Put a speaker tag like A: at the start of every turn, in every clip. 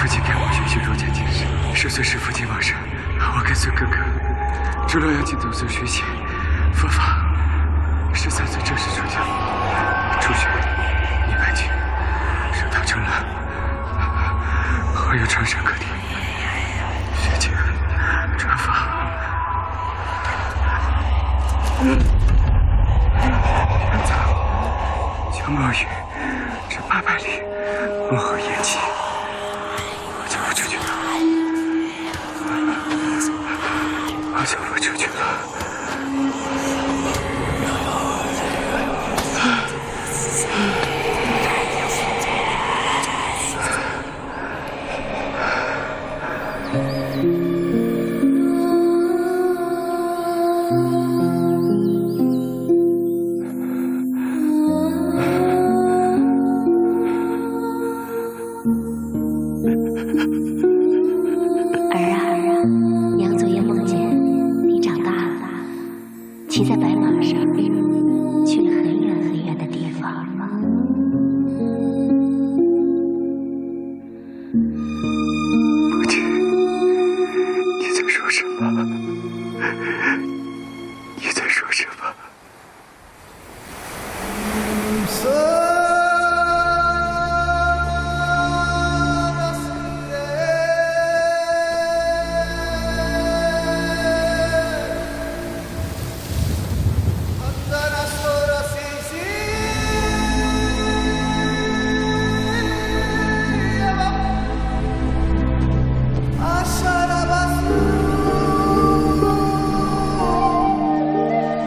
A: 父亲给我学习儒家精神，10岁时父亲往生，我跟随哥哥至洛阳净土宗学习佛法，13岁正式出家，初学100经，受到成了，后又传授各地，学经传法。秋末雨，这800里，漠河延期，我就不出去了，我就不出去了。
B: 骑在白马上，去了很远很远的地方。
A: 母亲，你在说什么？你在说什么？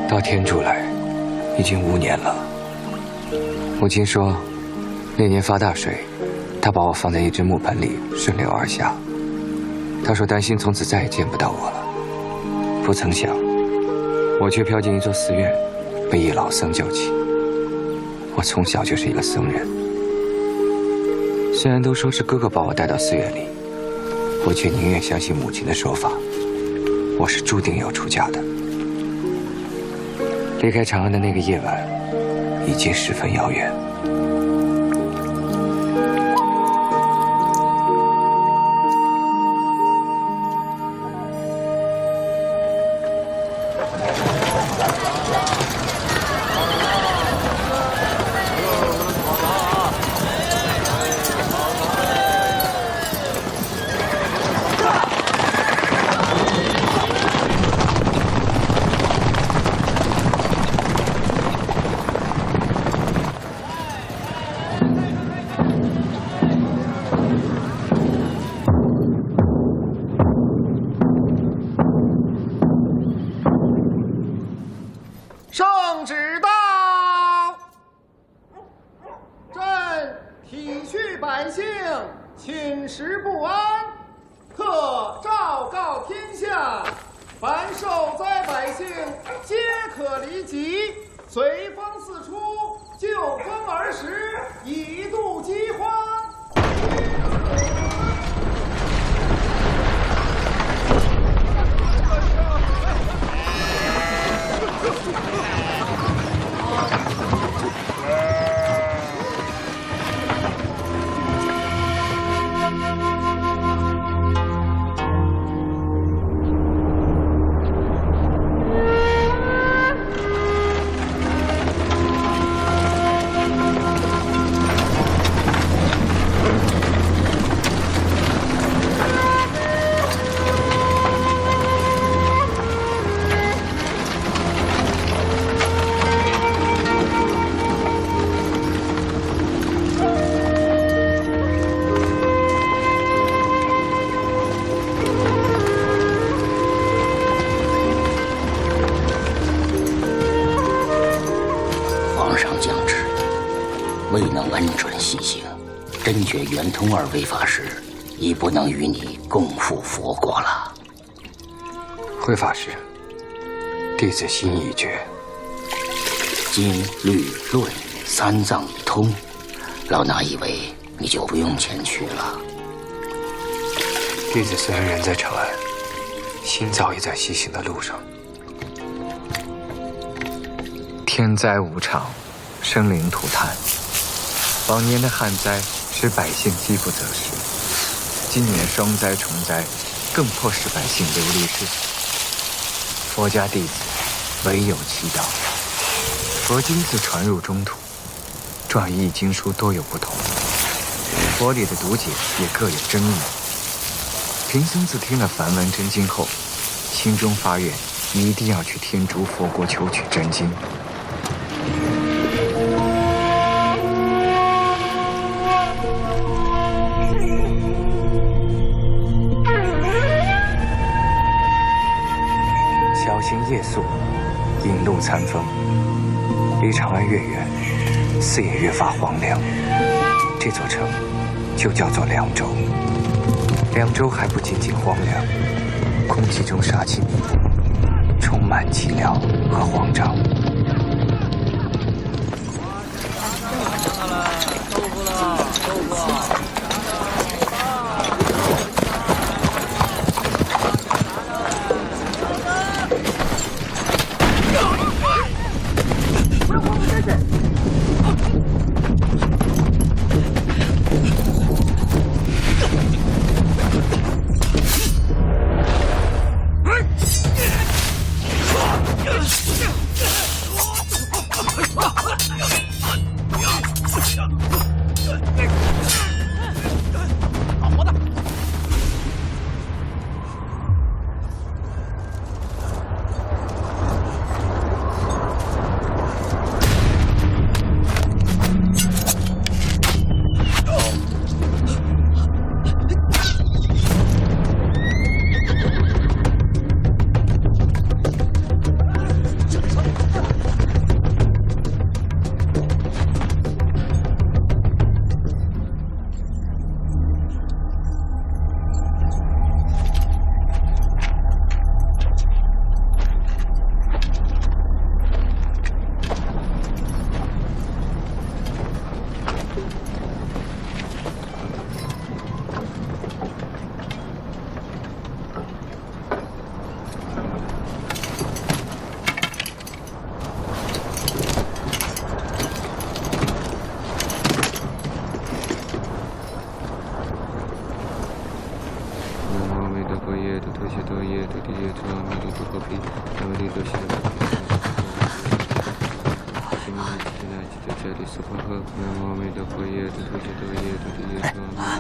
C: 到天竺来，已经5年了。母亲说，那年发大水，她把我放在一只木盆里，顺流而下。她说担心从此再也见不到我了。不曾想，我却飘进一座寺院，被一老僧救起。我从小就是一个僧人。虽然都说是哥哥把我带到寺院里，我却宁愿相信母亲的说法，我是注定要出家的。离开长安的那个夜晚，已经十分遥远。
D: 圣旨到，朕体恤百姓寝食不安，特昭告天下，凡受灾百姓皆可离疾，随风四出，就风而食，以度饥荒。
E: 未能恩准西行，真觉圆通二位法师已不能与你共赴佛国了。
C: 慧法师，弟子心意已决。
E: 经律论三藏已通，老衲以为你就不用前去了。
C: 弟子虽然人在长安，心早已在西行的路上。天灾无常，生灵涂炭。往年的旱灾使百姓饥不择食，今年双灾重灾，更迫使百姓流离失所。佛家弟子唯有祈祷。佛经自传入中土，转译经书多有不同，佛理的读解也各有争议。贫僧自听了梵文真经后，心中发愿，一定要去天竺佛国求取真经。小行夜宿，引路餐风，离长安越远，似也越发荒凉。这座城就叫做凉州。凉州还不仅仅荒凉，空气中杀气密布，充满寂寥和慌张。
F: 豆腐了，豆腐。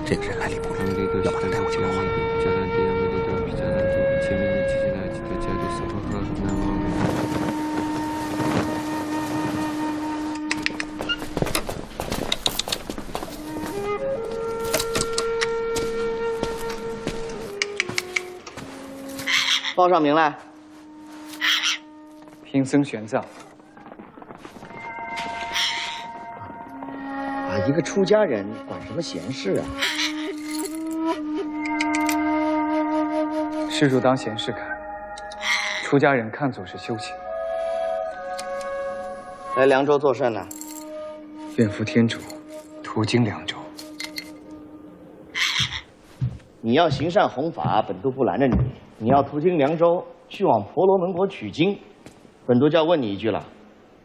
E: 这个人来历不明，要把他带回去问话。
F: 报上名来。
C: 贫僧玄奘。
F: 一个出家人管什么闲事啊？
C: 施主当闲事看，出家人看作是修行。
F: 来凉州作甚呢？
C: 愿赴天竺，途经凉州。
F: 你要行善弘法，本都不拦着你；你要途经凉州，去往婆罗门国取经，本都就要问你一句了：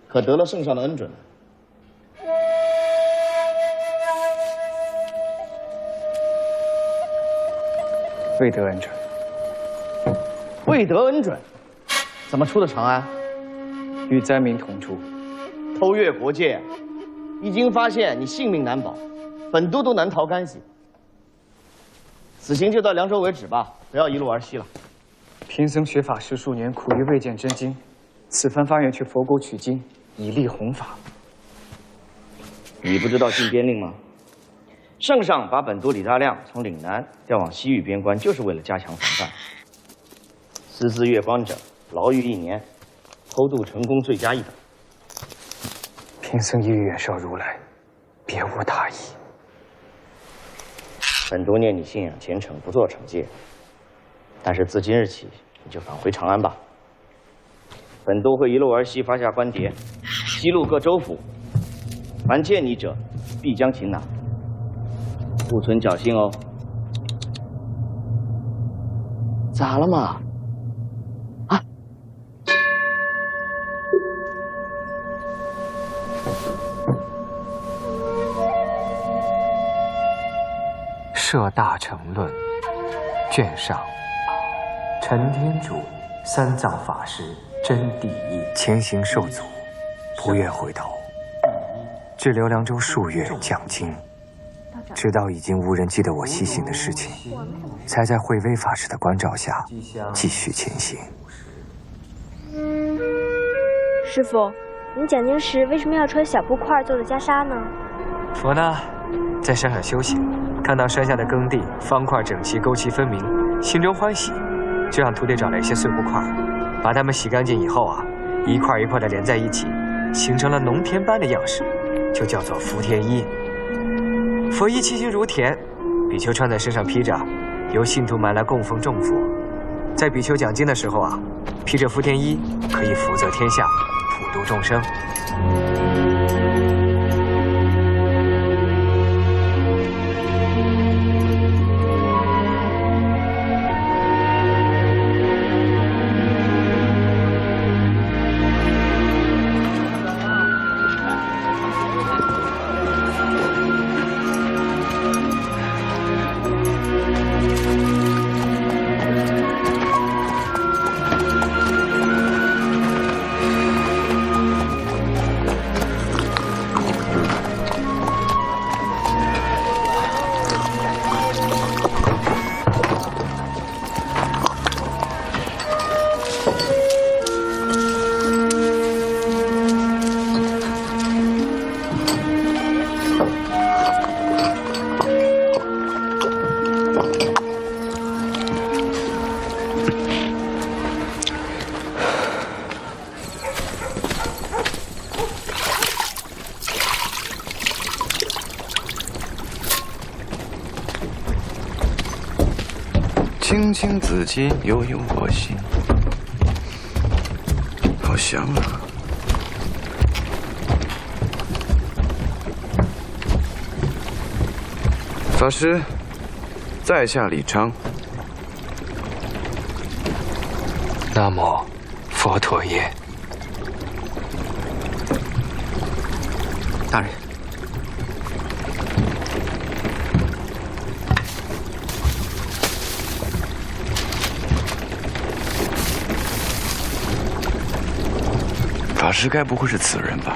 F: 可得了圣上的恩准？
C: 未得恩准。
F: 未得恩准，怎么出的长安？
C: 与灾民同出。
F: 偷越国界，一经发现，你性命难保，本都难逃干系。此行就到凉州为止吧，不要一路而西了。
C: 贫僧学法10数年，苦于未见真经，此番发愿去佛国取经，以利弘法。
F: 你不知道禁边令吗？圣上把本都李大亮从岭南调往西域边关，就是为了加强防范。私自越关者，牢狱1年；偷渡成功，罪加1等。
C: 贫僧意远绍如来，别无他意。
F: 本都念你信仰虔诚，不做惩戒。但是自今日起，你就返回长安吧。本都会一路而西，发下官牒，西路各州府，凡见你者，必将擒拿。不存侥幸哦。咋了嘛？啊！
C: 摄大乘论》卷上，陈天主三藏法师真谛义，前行受阻，不愿回头，至刘凉州数月讲经，直到已经无人记得我西行的事情，才在慧威法师的关照下继续前行。
G: 师傅，您讲经时为什么要穿小布块做的袈裟呢？
C: 佛呢，在山上修行，看到山下的耕地方块整齐，沟渠分明，心中欢喜，就让徒弟找来一些碎布块，把它们洗干净以后啊，一块一块的连在一起，形成了农田般的样式，就叫做福田衣。佛衣其形如田，比丘穿在身上披着，由信徒买来供奉众佛。在比丘讲经的时候啊，披着福田衣，可以福泽天下，普度众生。
A: 青青子衿，悠悠我心。好香啊！法师，在下李昌。
C: 南无佛陀耶。
E: 大人，
A: 法师该不会是此人吧？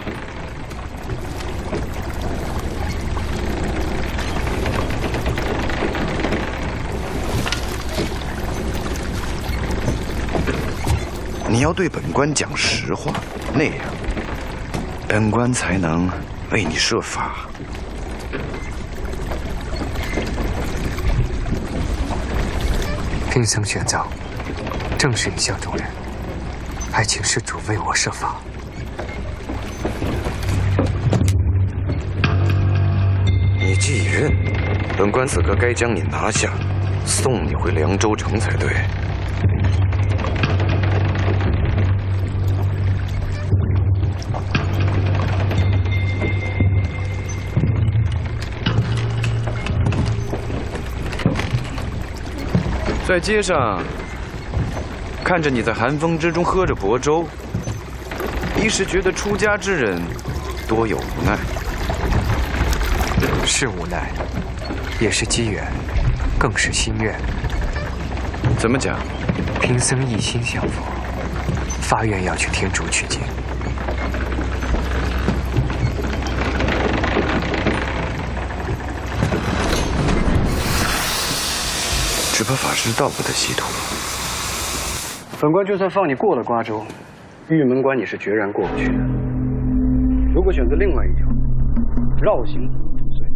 A: 你要对本官讲实话，那样，本官才能为你设法。
C: 贫僧玄奘，正是你相中人，还请施主为我设法。
A: 你继任，本官此刻该将你拿下，送你回凉州城才对。在街上看着你在寒风之中喝着薄粥，一时觉得出家之人多有无奈。
C: 是无奈，也是机缘，更是心愿。
A: 怎么讲？
C: 贫僧一心向佛，发愿要去天竺取经。
A: 只怕法师道不得西途。
H: 本官就算放你过了瓜州，玉门关你是决然过不去的。如果选择另外一条，绕行逐水，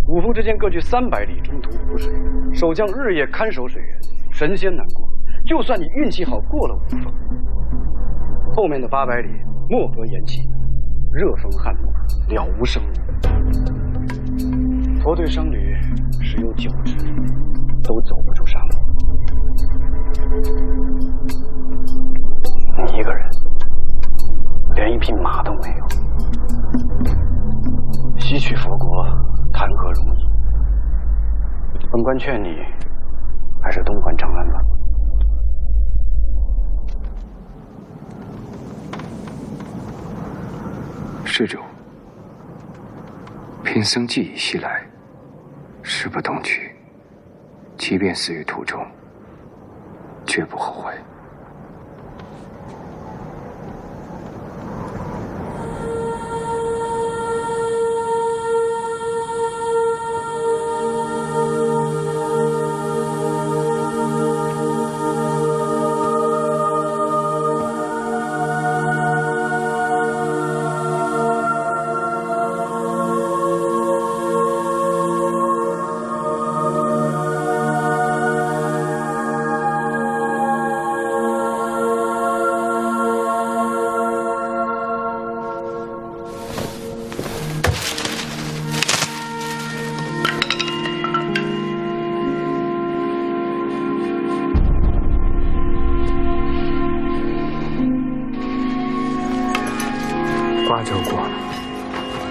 H: 五夫之间各据300里，中途湖水，守将日夜看守水源，神仙难过。就算你运气好过了五峰，后面的800里漠河炎气，热风旱路，了无生路。佛对商旅十有9之都走不出沙漠。你一个人，连一匹马都没有，西去佛国谈何容易？本官劝你，还是东还长安吧。
C: 施主，贫僧既已西来，事不同去，即便死于途中，绝不后悔。
A: 瓜州过了，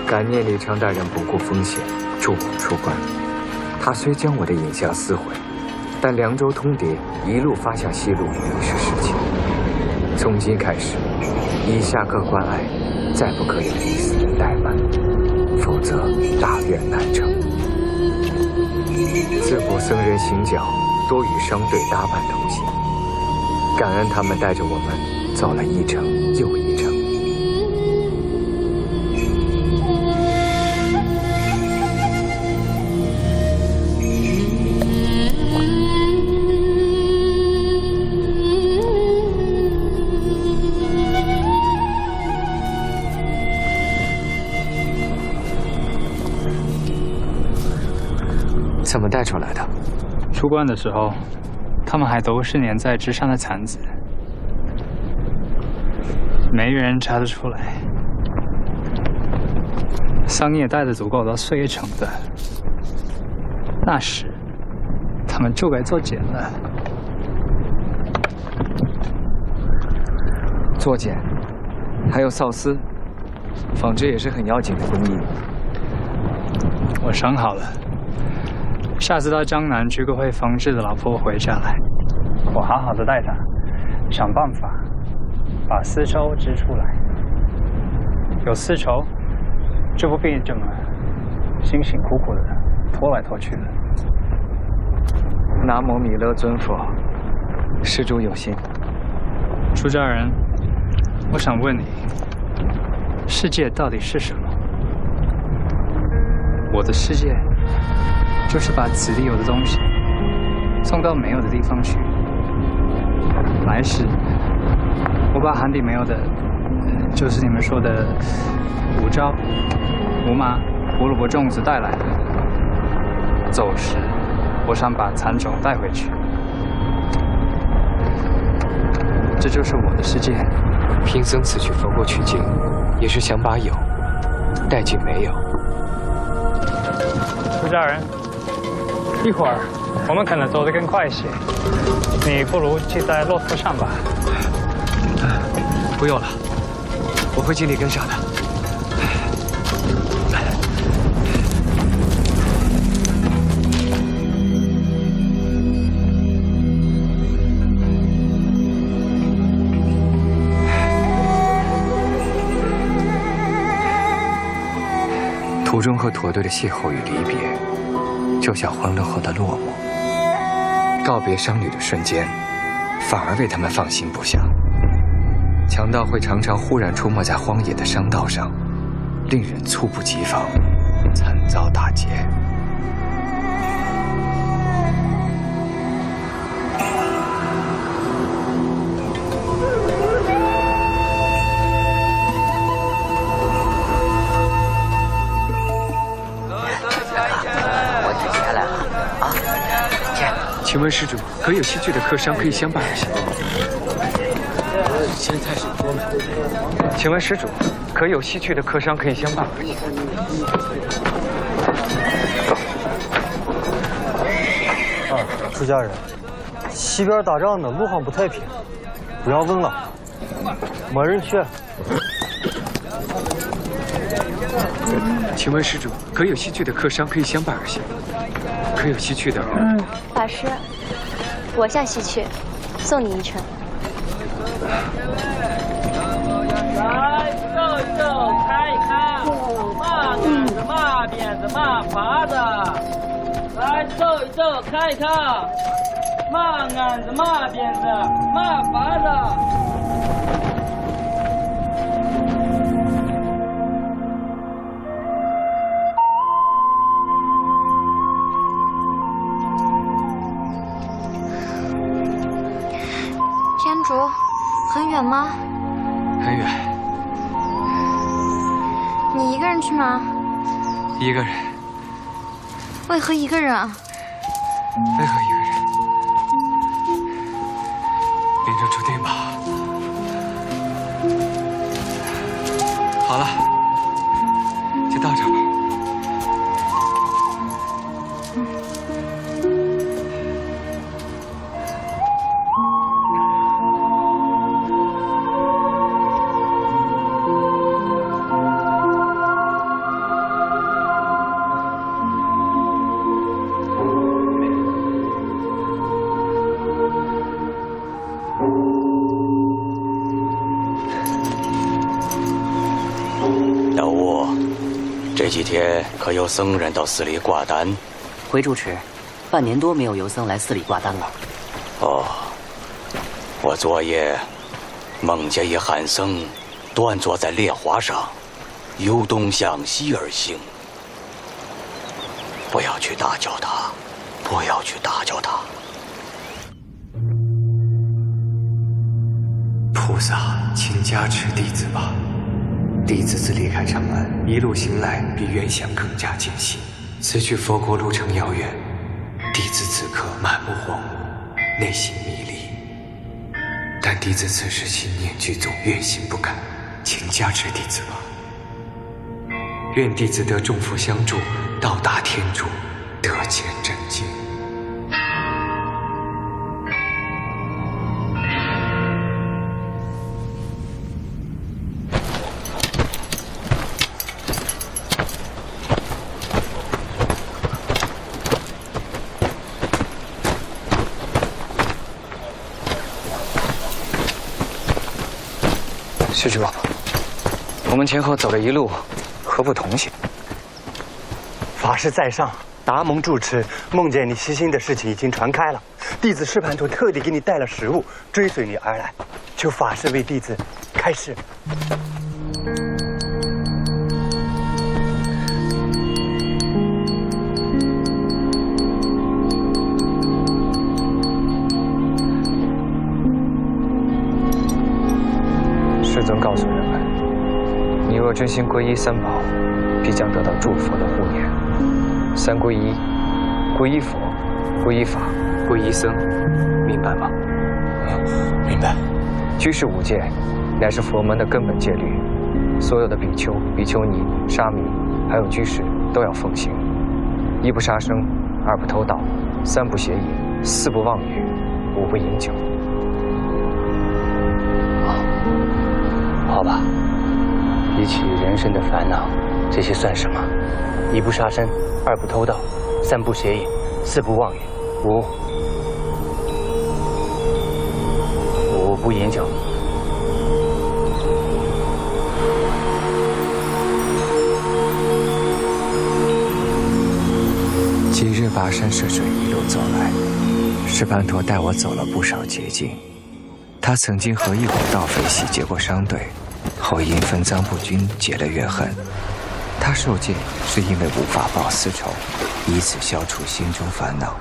A: 感念李昌大人不顾风险助我出关。他虽将我的影像撕毁，但凉州通牒一路发向西路已是事情。从今开始，以下各关隘再不可有一丝的怠慢，否则大愿难成。自古僧人行脚多与商队搭伴同行，感恩他们带着我们走了一程又一程。怎么带出来的？
I: 出关的时候，他们还都是粘在枝上的蚕子，没人查得出来。桑叶带的足够到岁月城的，那时他们就该做茧了。
A: 做茧，还有缫丝，纺织也是很要紧的工艺。
I: 我想好了。下次到江南娶个会纺织的老婆回家来，我好好的带她，想办法把丝绸织出来。有丝绸，就不必这么辛辛苦苦的拖来拖去的。
A: 南无弥勒尊佛，施主有心。
I: 出家人，我想问你，世界到底是什么？我的世界。就是把此地有的东西送到没有的地方去。来时，我把寒地没有的，就是你们说的五招、胡麻、胡萝卜粽子带来了。走时，我想把蚕种带回去。这就是我的世界。
C: 贫僧此去佛国取经，也是想把有带进没有。
I: 出家人。一会儿我们可能走得更快一些，你不如骑在骆驼上吧。
C: 不用了，我会尽力跟上的。途中和驼队的邂逅与离别，就像欢乐后的落寞。告别商旅的瞬间，反而为他们放心不下。强盗会常常忽然出没在荒野的商道上，令人猝不及防，惨遭打劫。请问施主，可有西去的客商可以相伴而行？现在是多门。请问施主，可有西去的客商可以相伴而行？
H: 出家人，西边打仗呢，路上不太平，不要问了，没人去。
C: 请问施主，可有西去的客商可以相伴而行？可有西去的？
B: 法师，我向西去，送你一程。
J: 来皱一皱，看一看，嘛杆子、嘛扁子、嘛耙子。来皱一皱，看一看，嘛案子嘛鞭子嘛法子。
B: 天竺，很远吗？
C: 很远。
B: 你一个人去吗？
C: 一个人。
B: 为何一个人啊？
C: 为何一个人？命中注定吧。好了，就到这吧。
E: 老吴，这几天可有僧人到寺里挂单？
K: 回住持，半年多没有游僧来寺里挂单了。
E: 哦，我昨夜梦见一汉僧端坐在莲花上，由东向西而行。不要去打搅他，不要去打搅他。
C: 菩萨，请加持弟子吧。弟子自离开长安，一路行来比原想更加艰辛。此去佛国路程遥远，弟子此刻满目荒芜，内心迷离。但弟子此时心念俱纵，愿心不改，请加持弟子吧。愿弟子得众佛相助，到达天竺，得见真经。施主，我们前后走了一路，何不同行？
H: 法师在上，达蒙住持梦见你西行的事情已经传开了，弟子释盘陀特地给你带了食物，追随你而来，求法师为弟子开示。
C: 世尊告诉人们，你若真心皈依三宝，必将得到诸佛的护念。三皈依，皈依佛，皈依法，皈依僧，明白吗？
E: 明白。
C: 居士五戒，乃是佛门的根本戒律，所有的比丘、比丘尼、沙弥，还有居士都要奉行。一不杀生，二不偷盗，三不邪淫，四不妄语，五不饮酒。
H: 好吧，比起人生的烦恼，这些算什么？一不杀生，二不偷盗，三不邪淫，四不妄语，五不饮酒。
C: 几日跋山涉水一路走来，释盘陀带我走了不少捷径。他曾经和一伙盗匪洗劫过商队，后因分赃不均结了怨恨。他受戒是因为无法报私仇，以此消除心中烦恼。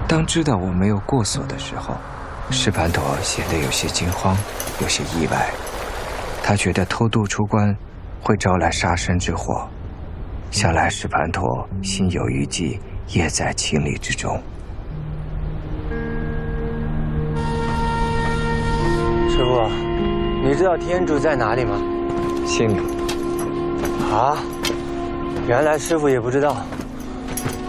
C: 当知道我没有过错的时候，释盘陀显得有些惊慌，有些意外。他觉得偷渡出关会招来杀身之祸，想来释盘陀心有余悸，也在情理之中。
H: 师傅，你知道天竺在哪里吗？
C: 心里。
H: 啊，原来师傅也不知道，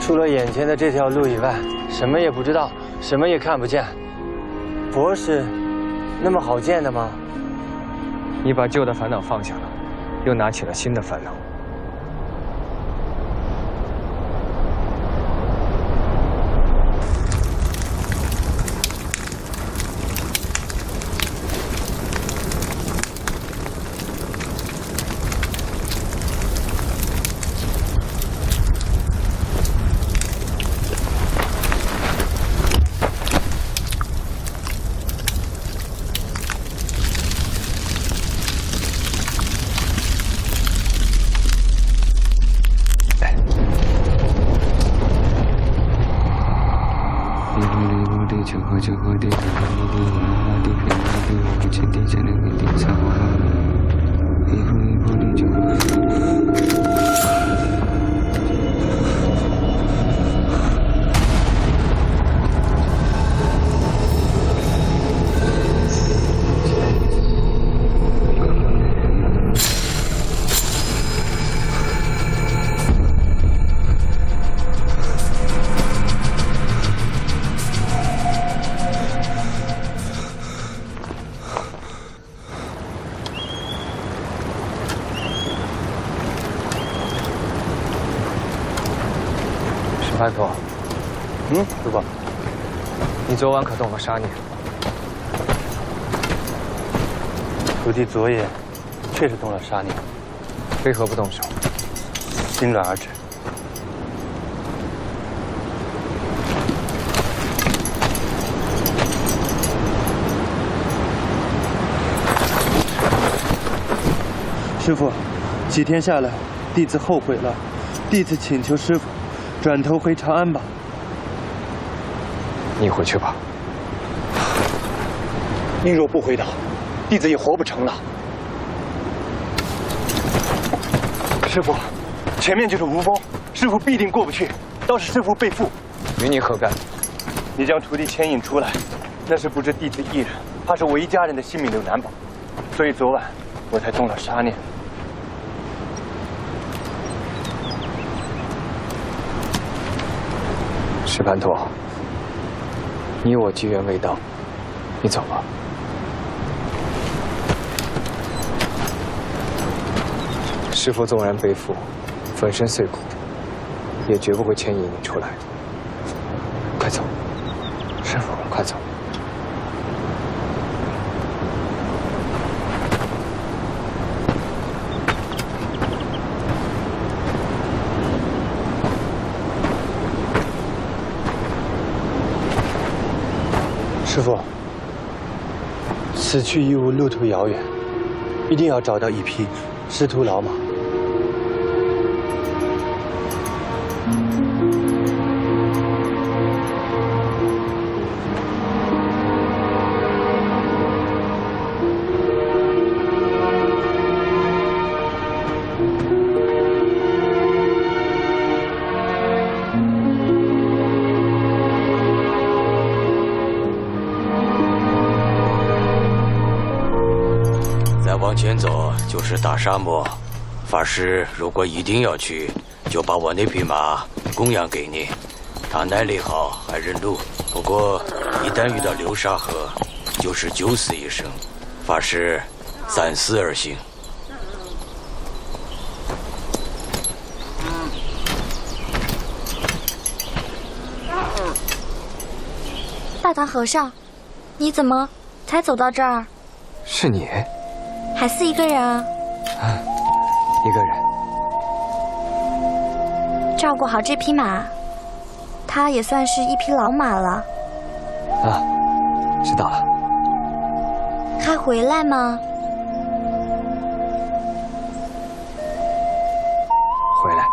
H: 除了眼前的这条路以外，什么也不知道，什么也看不见。佛是那么好见的吗？
C: 你把旧的烦恼放下了，又拿起了新的烦恼。地灰地火地球火球火地土地木土文化地平地地五千地千零地地三火地灰地火地球火。
L: 班头，师傅，你昨晚可动了杀念？徒弟昨夜确实动了杀念，为何不动手？心软而止。
M: 师傅，几天下来，弟子后悔了，弟子请求师傅转头回长安吧。
L: 你回去吧。
H: 您若不回岛，弟子也活不成了。师傅，前面就是无风，师傅必定过不去，倒是师傅被缚。
L: 与你何干？
M: 你将徒弟牵引出来，那是不知弟子一人，怕是我一家人的性命都难保，所以昨晚我才动了杀念。
L: 石盘陀，你我机缘未到，你走吧。师父纵然背负，粉身碎骨，也绝不会牵引你出来。快走，师父，快走。
M: 师父，此去一无路途遥远，一定要找到一匹师徒老马。
E: 往前走就是大沙漠，法师如果一定要去，就把我那匹马供养给你。它耐力好，还认路。不过一旦遇到流沙河，就是九死一生。法师三思而行。
G: 大唐和尚，你怎么才走到这儿？
L: 是你？
G: 海四一个人啊？
L: 一个人。
G: 照顾好这匹马，它也算是一匹老马了。
L: 啊，知道了。
G: 还回来吗？
L: 回来。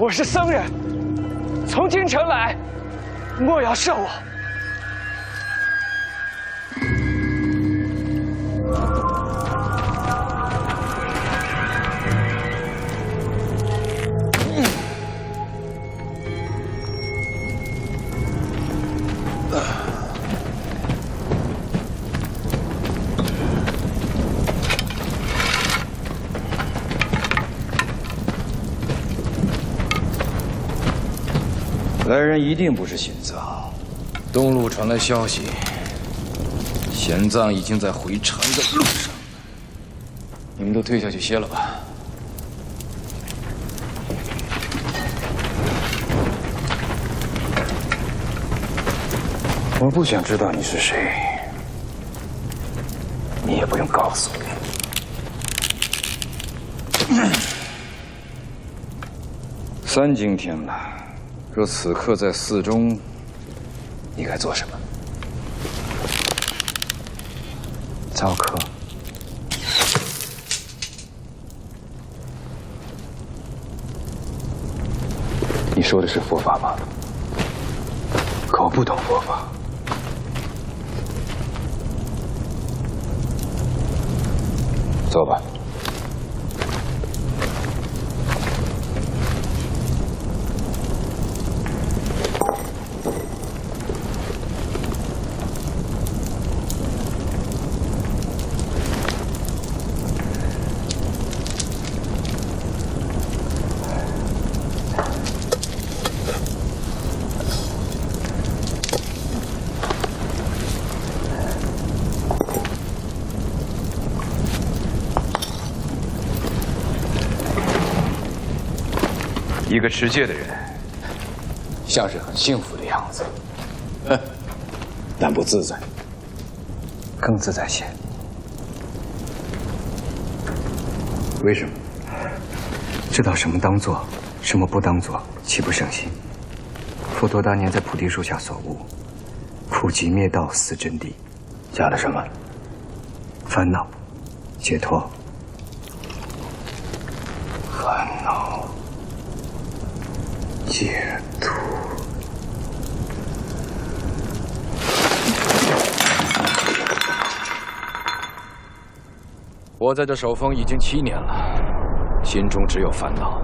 L: 我是僧人，从京城来，莫要射我。
N: 来人一定不是玄奘。东路传来消息，玄奘已经在回禅的路上。你们都退下去歇了吧。我不想知道你是谁，你也不用告诉我。三更天了。若此刻在寺中，你该做什么？
L: 早课。
N: 你说的是佛法吗？可我不懂佛法。走吧。一个持戒的人，像是很幸福的样子，但不自在。
L: 更自在些。
N: 为什么？
L: 知道什么当做，什么不当做，岂不圣心？佛陀当年在菩提树下所悟，苦集灭道四真谛，
N: 加了什么？
L: 烦恼、解脱。
N: 烦恼、解脱。我在这守峰已经7年了，心中只有烦恼，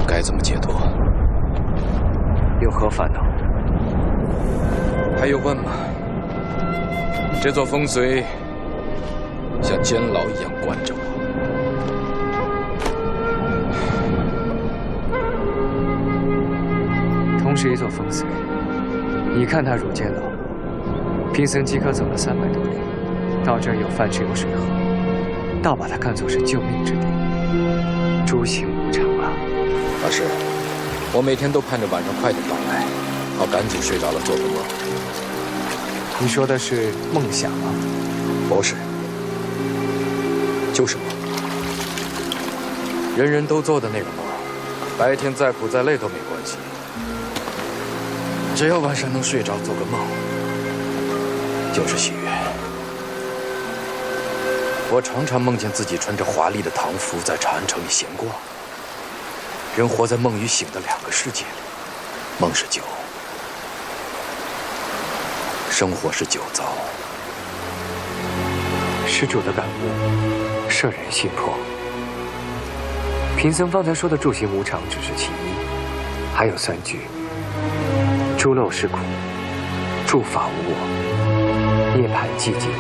N: 该怎么解脱？
L: 有何烦恼？
N: 还用问吗？这座风随像监牢一样关着我。
C: 同是一座风随，你看它如监牢。贫僧饥渴走了300多里，到这儿有饭吃有水喝，倒把它看作是救命之地。诸行无常啊！
N: 法师，我每天都盼着晚上快点到来，好赶紧睡着了做个梦。
C: 你说的是梦想吗？
N: 不是，就是梦。人人都做的那个梦，白天再苦再累都没关系，只要晚上能睡着做个梦，就是喜悦。我常常梦见自己穿着华丽的唐服在长安城里闲逛。人活在梦与醒的2个世界，梦是酒，生活是酒糟。
C: 施主的感悟摄人心魄。贫僧方才说的诸行无常只是其一，还有3句：诸漏是苦，诸法无我，涅槃寂静。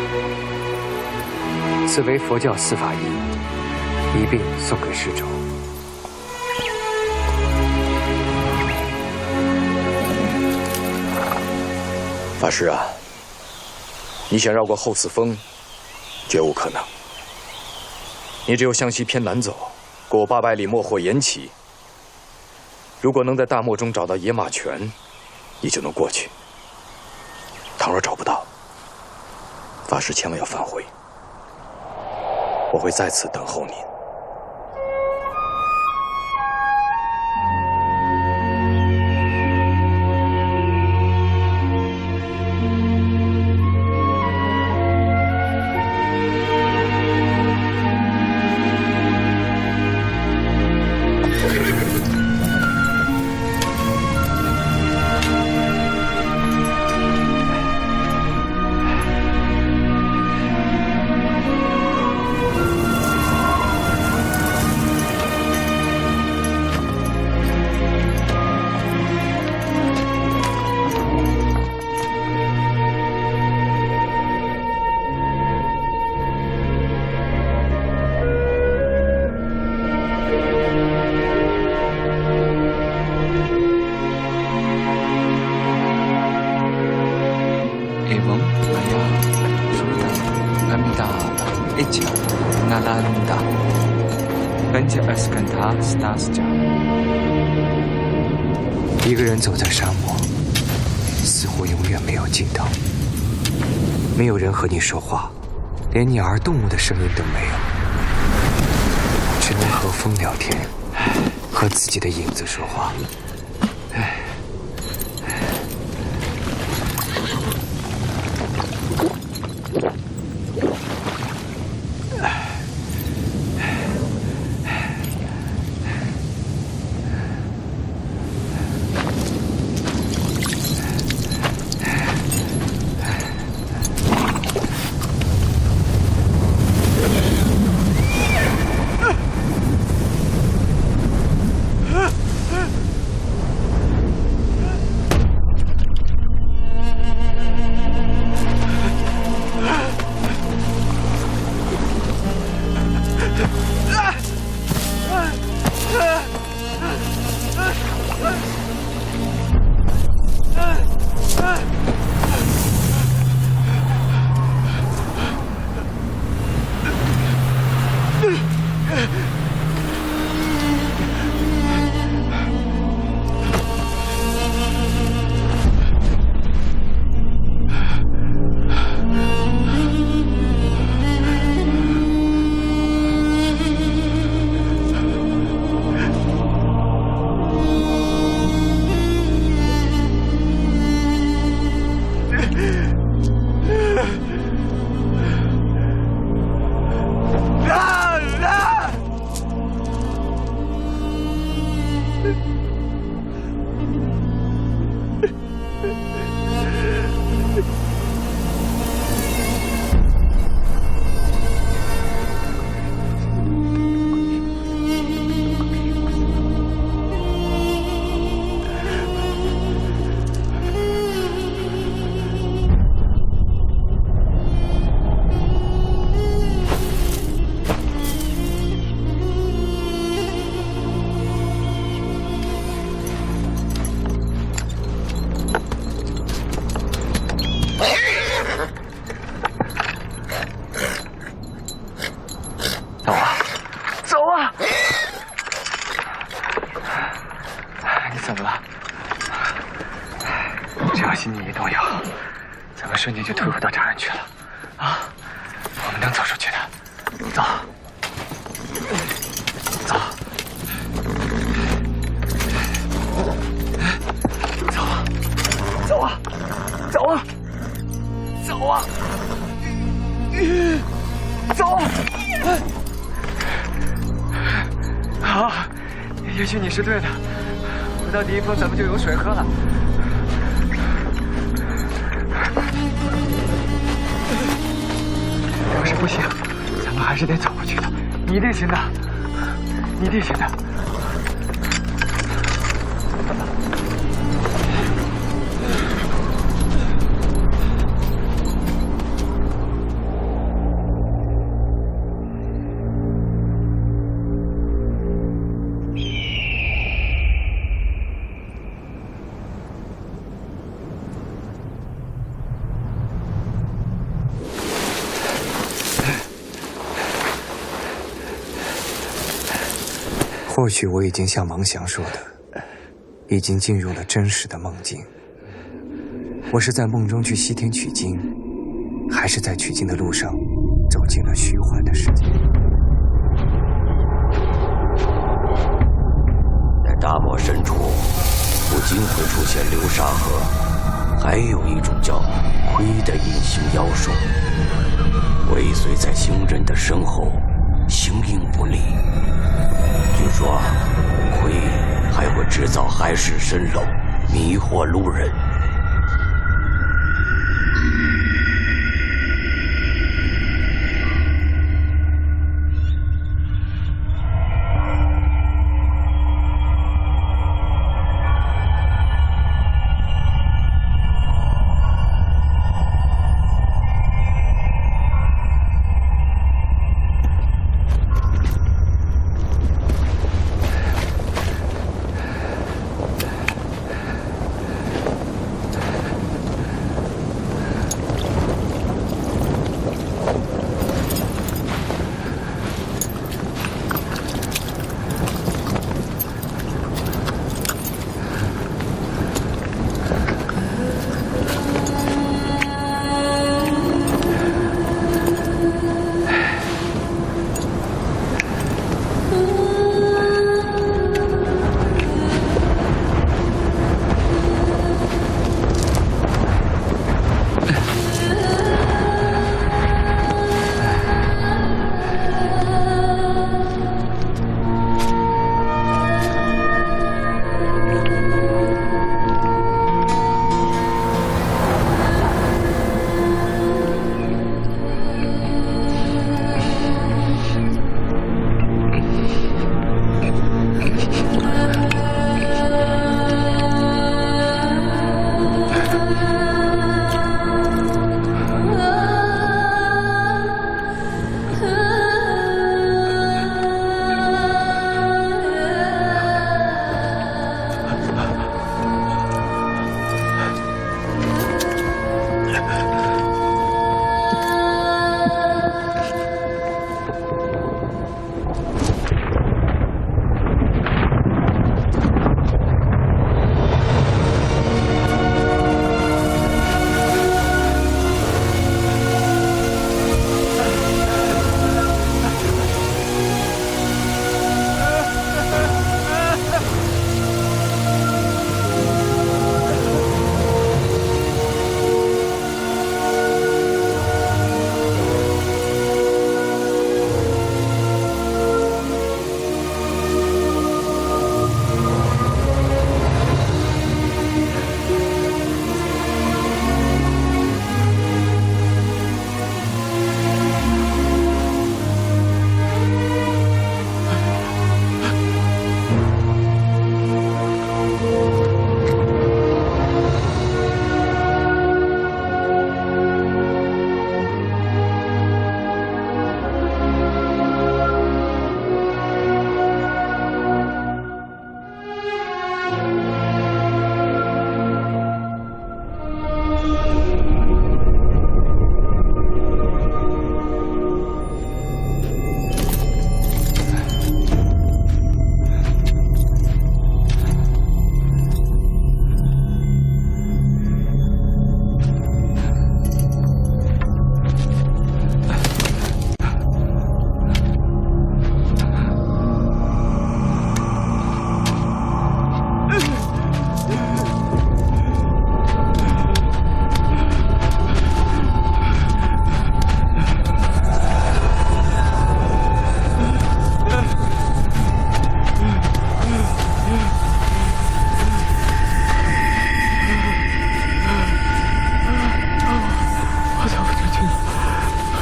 C: 此为佛教4法义，一并送给施主。
N: 法师啊，你想绕过后四峰，绝无可能。你只有向西偏南走，过800里莫或延岐。如果能在大漠中找到野马泉，你就能过去。倘若找不到，法师千万要返回，我会在此等候您。
C: 一个人走在沙漠，似乎永远没有尽头。没有人和你说话，连鸟儿动物的声音都没有，只能和风聊天，和自己的影子说话。
L: 瞬间就退回到长安去了，啊！我们能走出去的，走，走，走啊，走啊，走啊，走啊，走！好，也许你是对的，回到第一峰咱们就有水喝了。 要是不行，咱们还是得走过去的。你一定行的，你一定行的。
C: 或许我已经像王祥说的，已经进入了真实的梦境。我是在梦中去西天取经，还是在取经的路上走进了虚幻的世界？
E: 在大漠深处，不仅会出现流沙河，还有一种叫魁的隐形妖兽，尾随在行人的身后，形影不离。 据说，魁还会制造海市蜃楼，迷惑路人。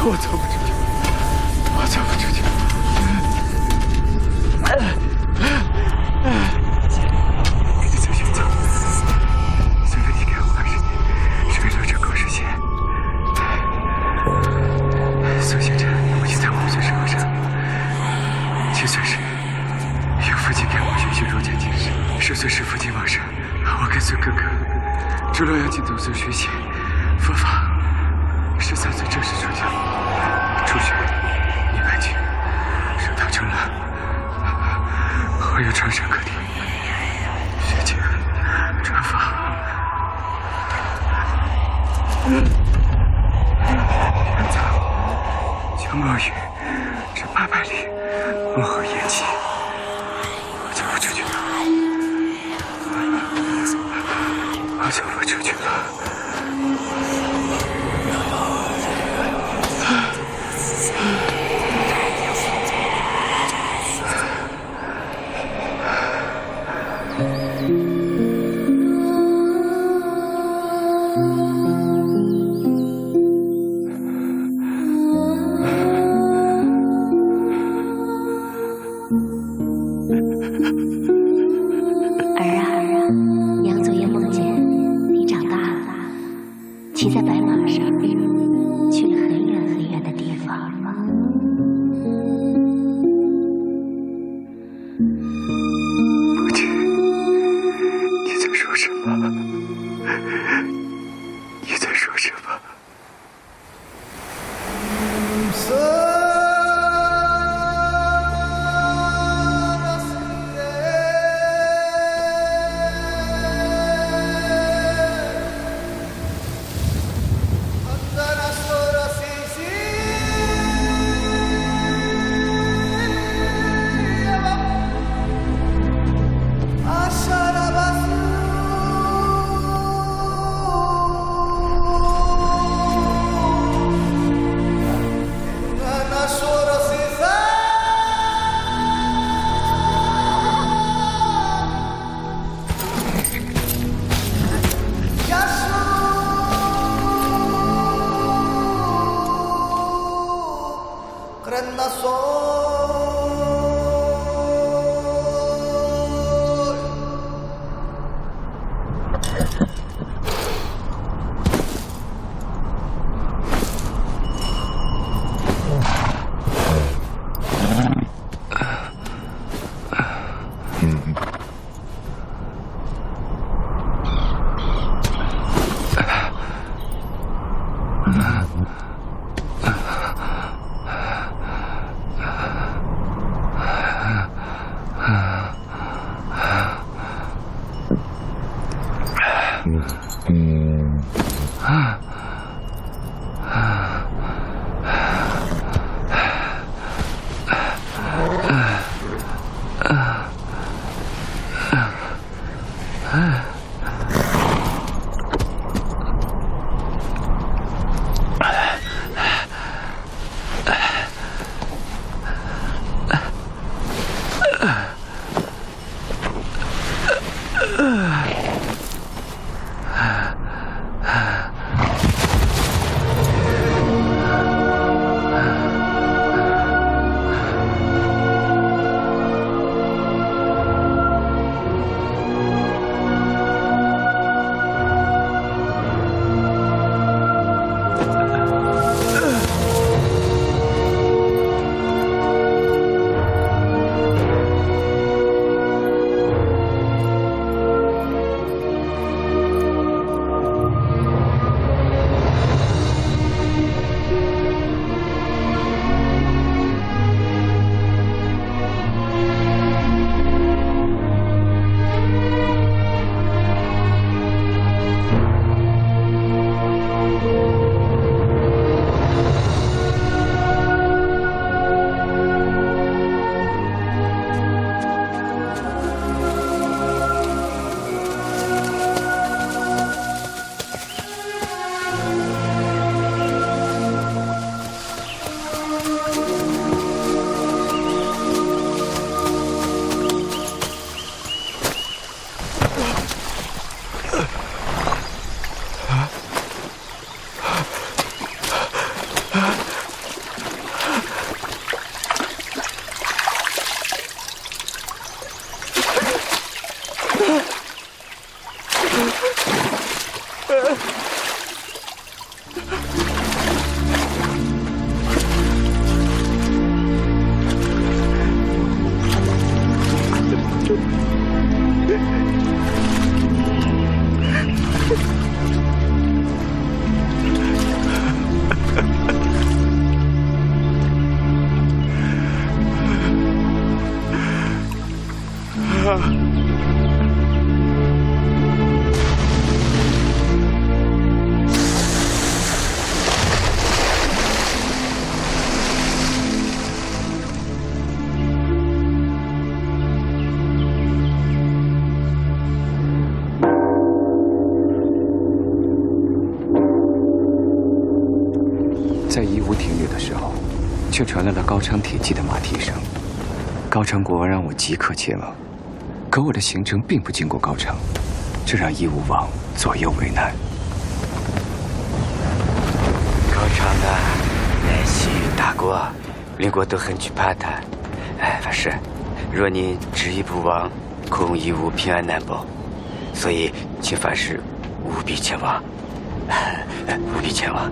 A: 我走不出去，我走不出去。你走就走，虽然你给我20年，水落这狗实现。苏先生，我现在5岁时候生，7岁时由父亲给我允许入监禁室，10岁时父亲往生，我跟随哥哥出洛阳去读书学习佛法，13岁正式出家，出学100句，受到冲浪，我又传授各地，学经传法。现在秋末雨，这800里漠河延期，我走不出去了，我走不出去了。
B: 骑在白马上，去了很远很远的地方。
A: 母亲，你在说什么？你在说什么？
C: 在夷吾停留的时候，却传来了高昌铁骑的马蹄声。高昌国王让我即刻前往，可我的行程并不经过高昌，这让夷吾王左右为难。
O: 高昌啊，西域大国，邻国都很惧怕他。法师，若您执意不往，恐夷吾平安难保，所以请法师务必前往，务必前往。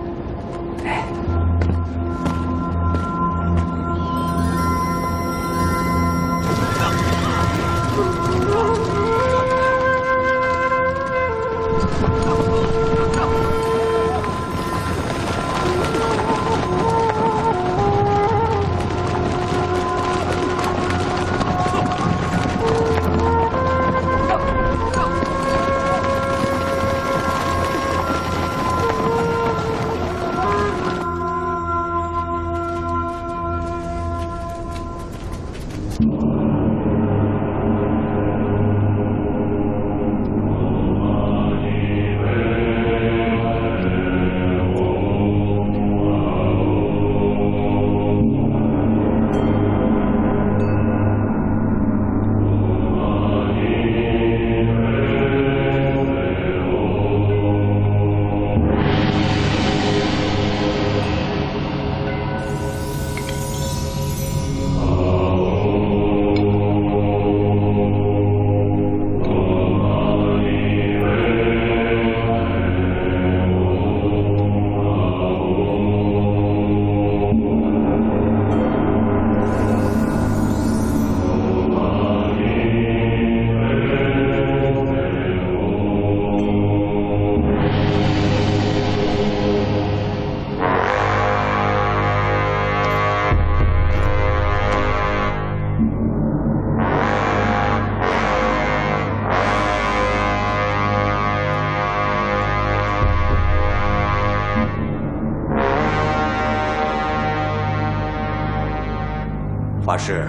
E: 法师，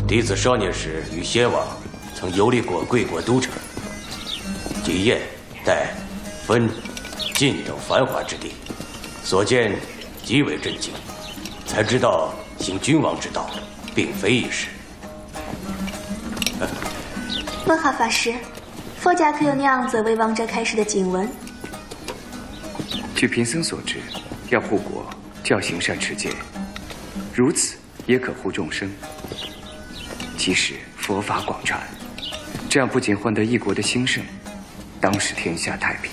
E: 弟子少年时与先王曾游历过贵国都城，经燕、代、汾、晋等繁华之地，所见极为震惊，才知道行君王之道，并非易事。
P: 问好法师，佛家可有那样子为王者开示的经文？
C: 据贫僧所知，要护国，就要行善持戒，如此也可护众生。即使佛法广传，这样不仅换得一国的兴盛，当使天下太平。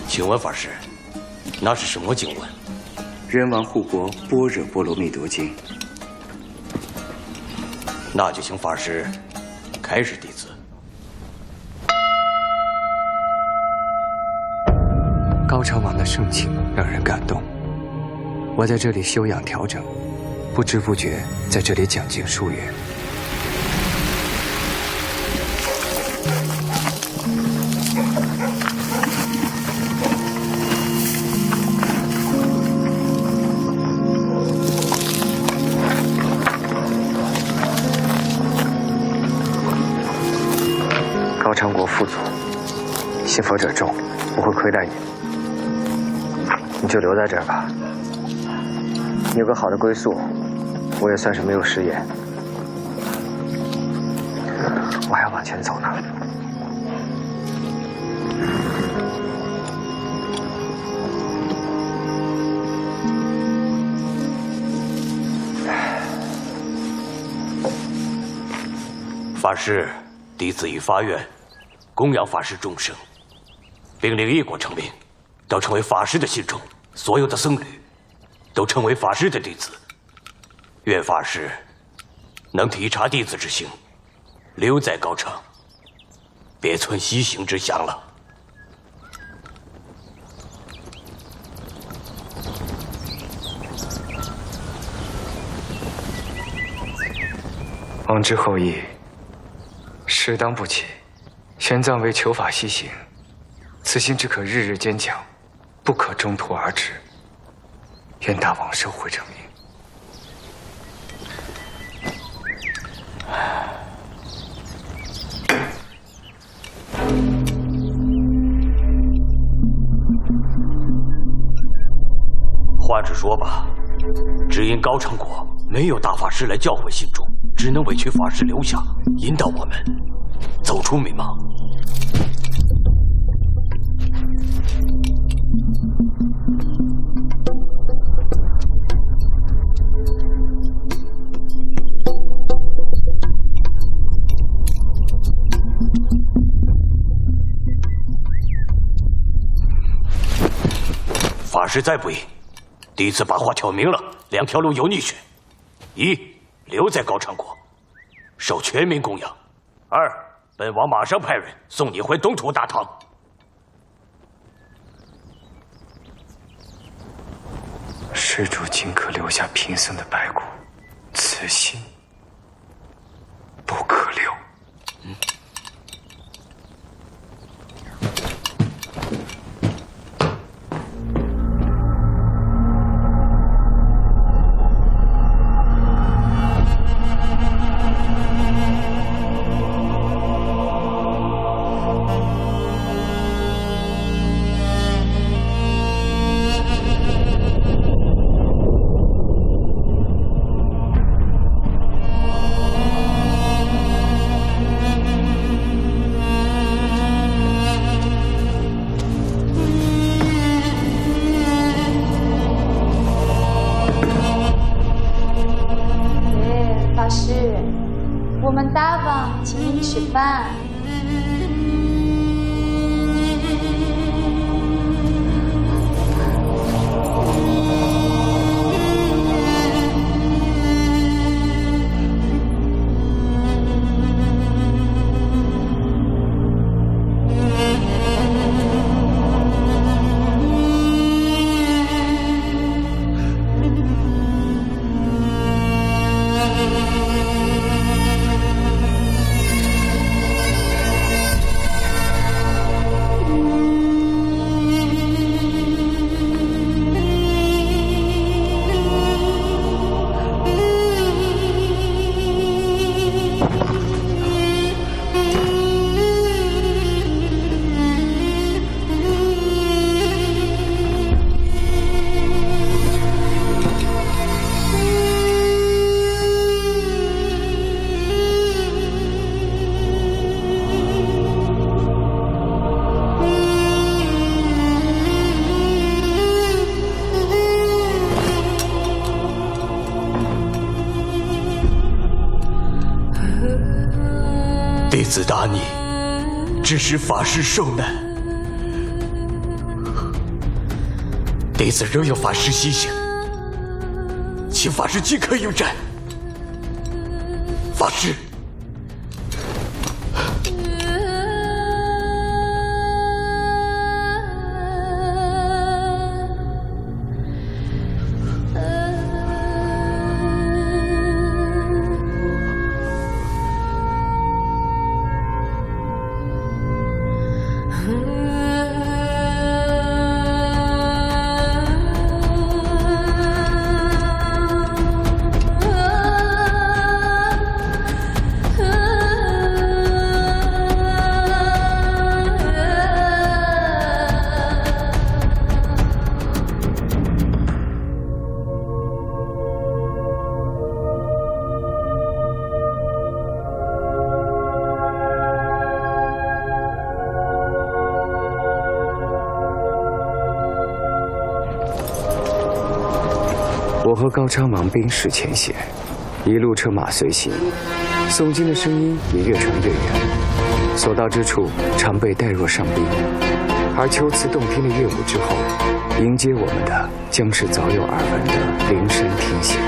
E: 请问法师，那是什么经文？
C: 人王护国般若波罗蜜多经。
E: 那就请法师开示弟子。
C: 高昌王的盛情让人感动，我在这里休养调整，不知不觉在这里讲经数月。高昌国富足，信佛者众，不会亏待你。你就留在这儿吧。你有个好的归宿，我也算是没有食言。我还要往前走呢。
E: 法师，弟子已发愿，供养法师众生，并令一国成民，都成为法师的信众。所有的僧侣都成为法师的弟子。愿法师能体察弟子之心，留在高昌，别存西行之想了。
C: 王之后裔，适当不起，玄奘为求法西行，此心只可日日坚强，不可中途而止。愿大王收回成命。
E: 换着说吧，只因高昌国没有大法师来教诲信众，只能委屈法师留下，引导我们走出迷茫。法师再不义，弟子把话挑明了，2条路有逆选：一，留在高昌国，受全民供养；二，本王马上派人送你回东土大唐。
C: 施主尽可留下贫僧的白骨，此心不可留。
E: 弟子大逆，致使法师受难。弟子仍有法师西行，请法师即刻应战。法师。
C: 我和高昌忙冰释前嫌，一路车马随行，诵经的声音也越传越远，所到之处常被带若上宾。而秋词动听的乐舞之后，迎接我们的将是早有耳闻的灵山天险。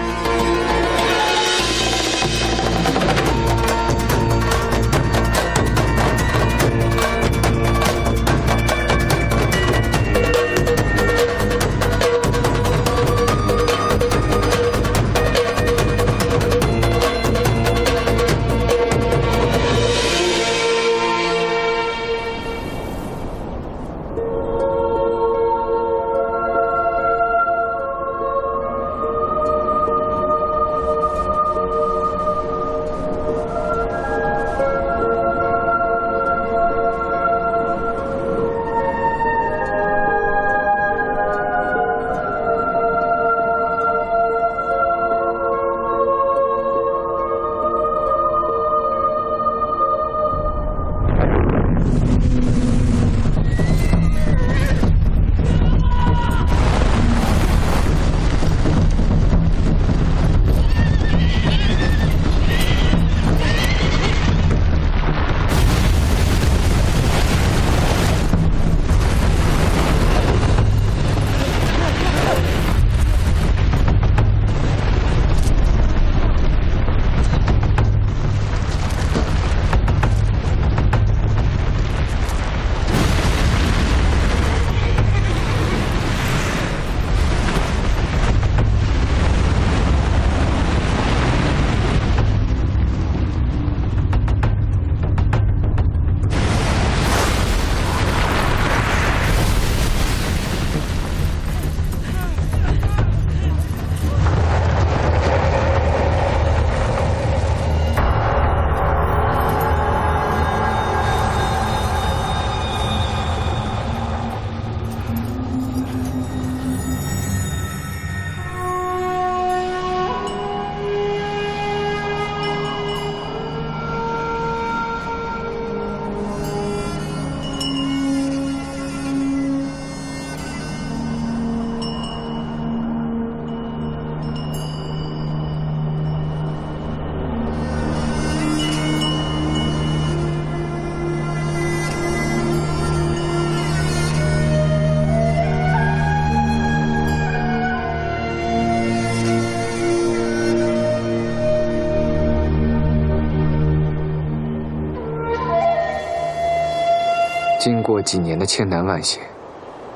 C: 我几年的千难万险，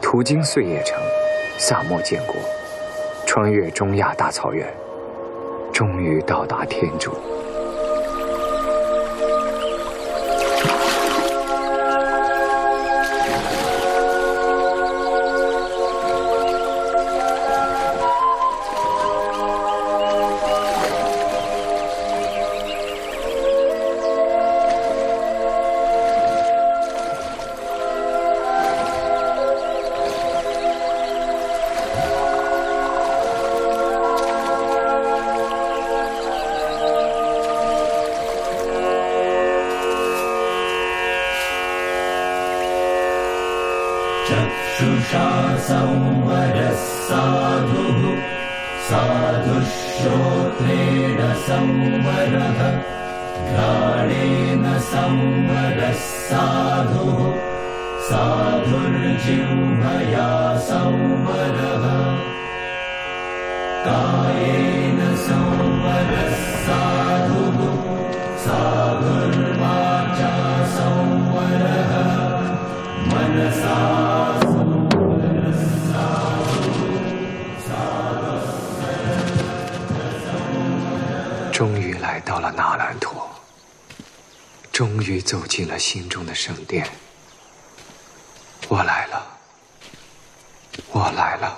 C: 途经碎叶城、萨漠建国，穿越中亚大草原，终于到达天竺。
Q: चक्षुषा संवरः साधुः साधुश्रोत्रेण संवरः घ्राणेन संवरः साधुः साधुर्जिह्वया संवरः कायेन संवरः साधुः साधुर्वाचा संवरः मनसा
C: 终于来到了纳兰陀，终于走进了心中的圣殿。我来了，我来了。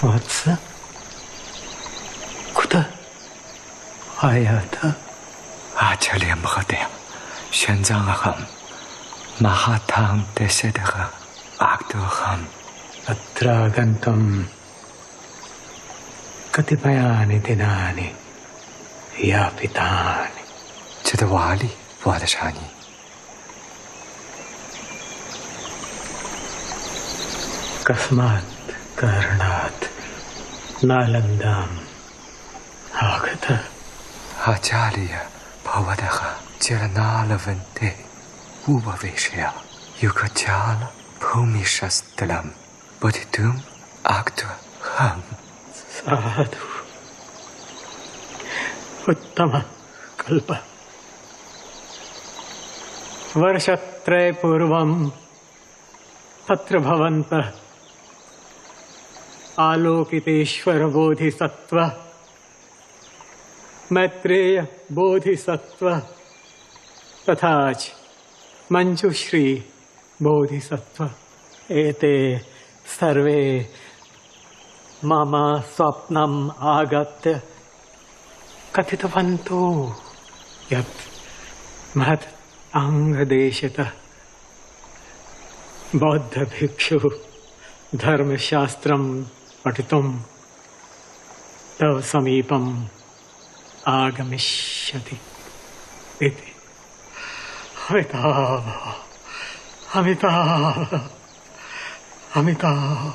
Q: वत्स कुत आयात
C: आचार्य महोदय 현장aham महाथां दशदः आग्दोहम्
Q: अत्र आगन्तुं कतिपयानि दिनानि यापितानि
C: चतुर्वारि वर्षाणि
Q: कस्मात् कारणात् नालन्दाम् आगतः
C: आचार्य भवतः चरणालवन्ते उपवेश्य युगजाल भूमिशस्थलं पठितुम् आग्रहम्
Q: साधु उत्तम कल्प वर्षत्रय पूर्वं तत्र भवन्तः आलोकितेश्वर बोधिसत्व मैत्रेय बोधिसत्व तथा च मंजुश्री बोधिसत्व एते सर्वे मम स्वप्नम् आगत्य कथितवन्तो यत् महत् अंगदेशतः बौद्ध भिक्षु धर्मशास्त्रं पठितुं तव समीपम् आगमिष्यति। इति अमिताभ अमिताभ अमिताभ।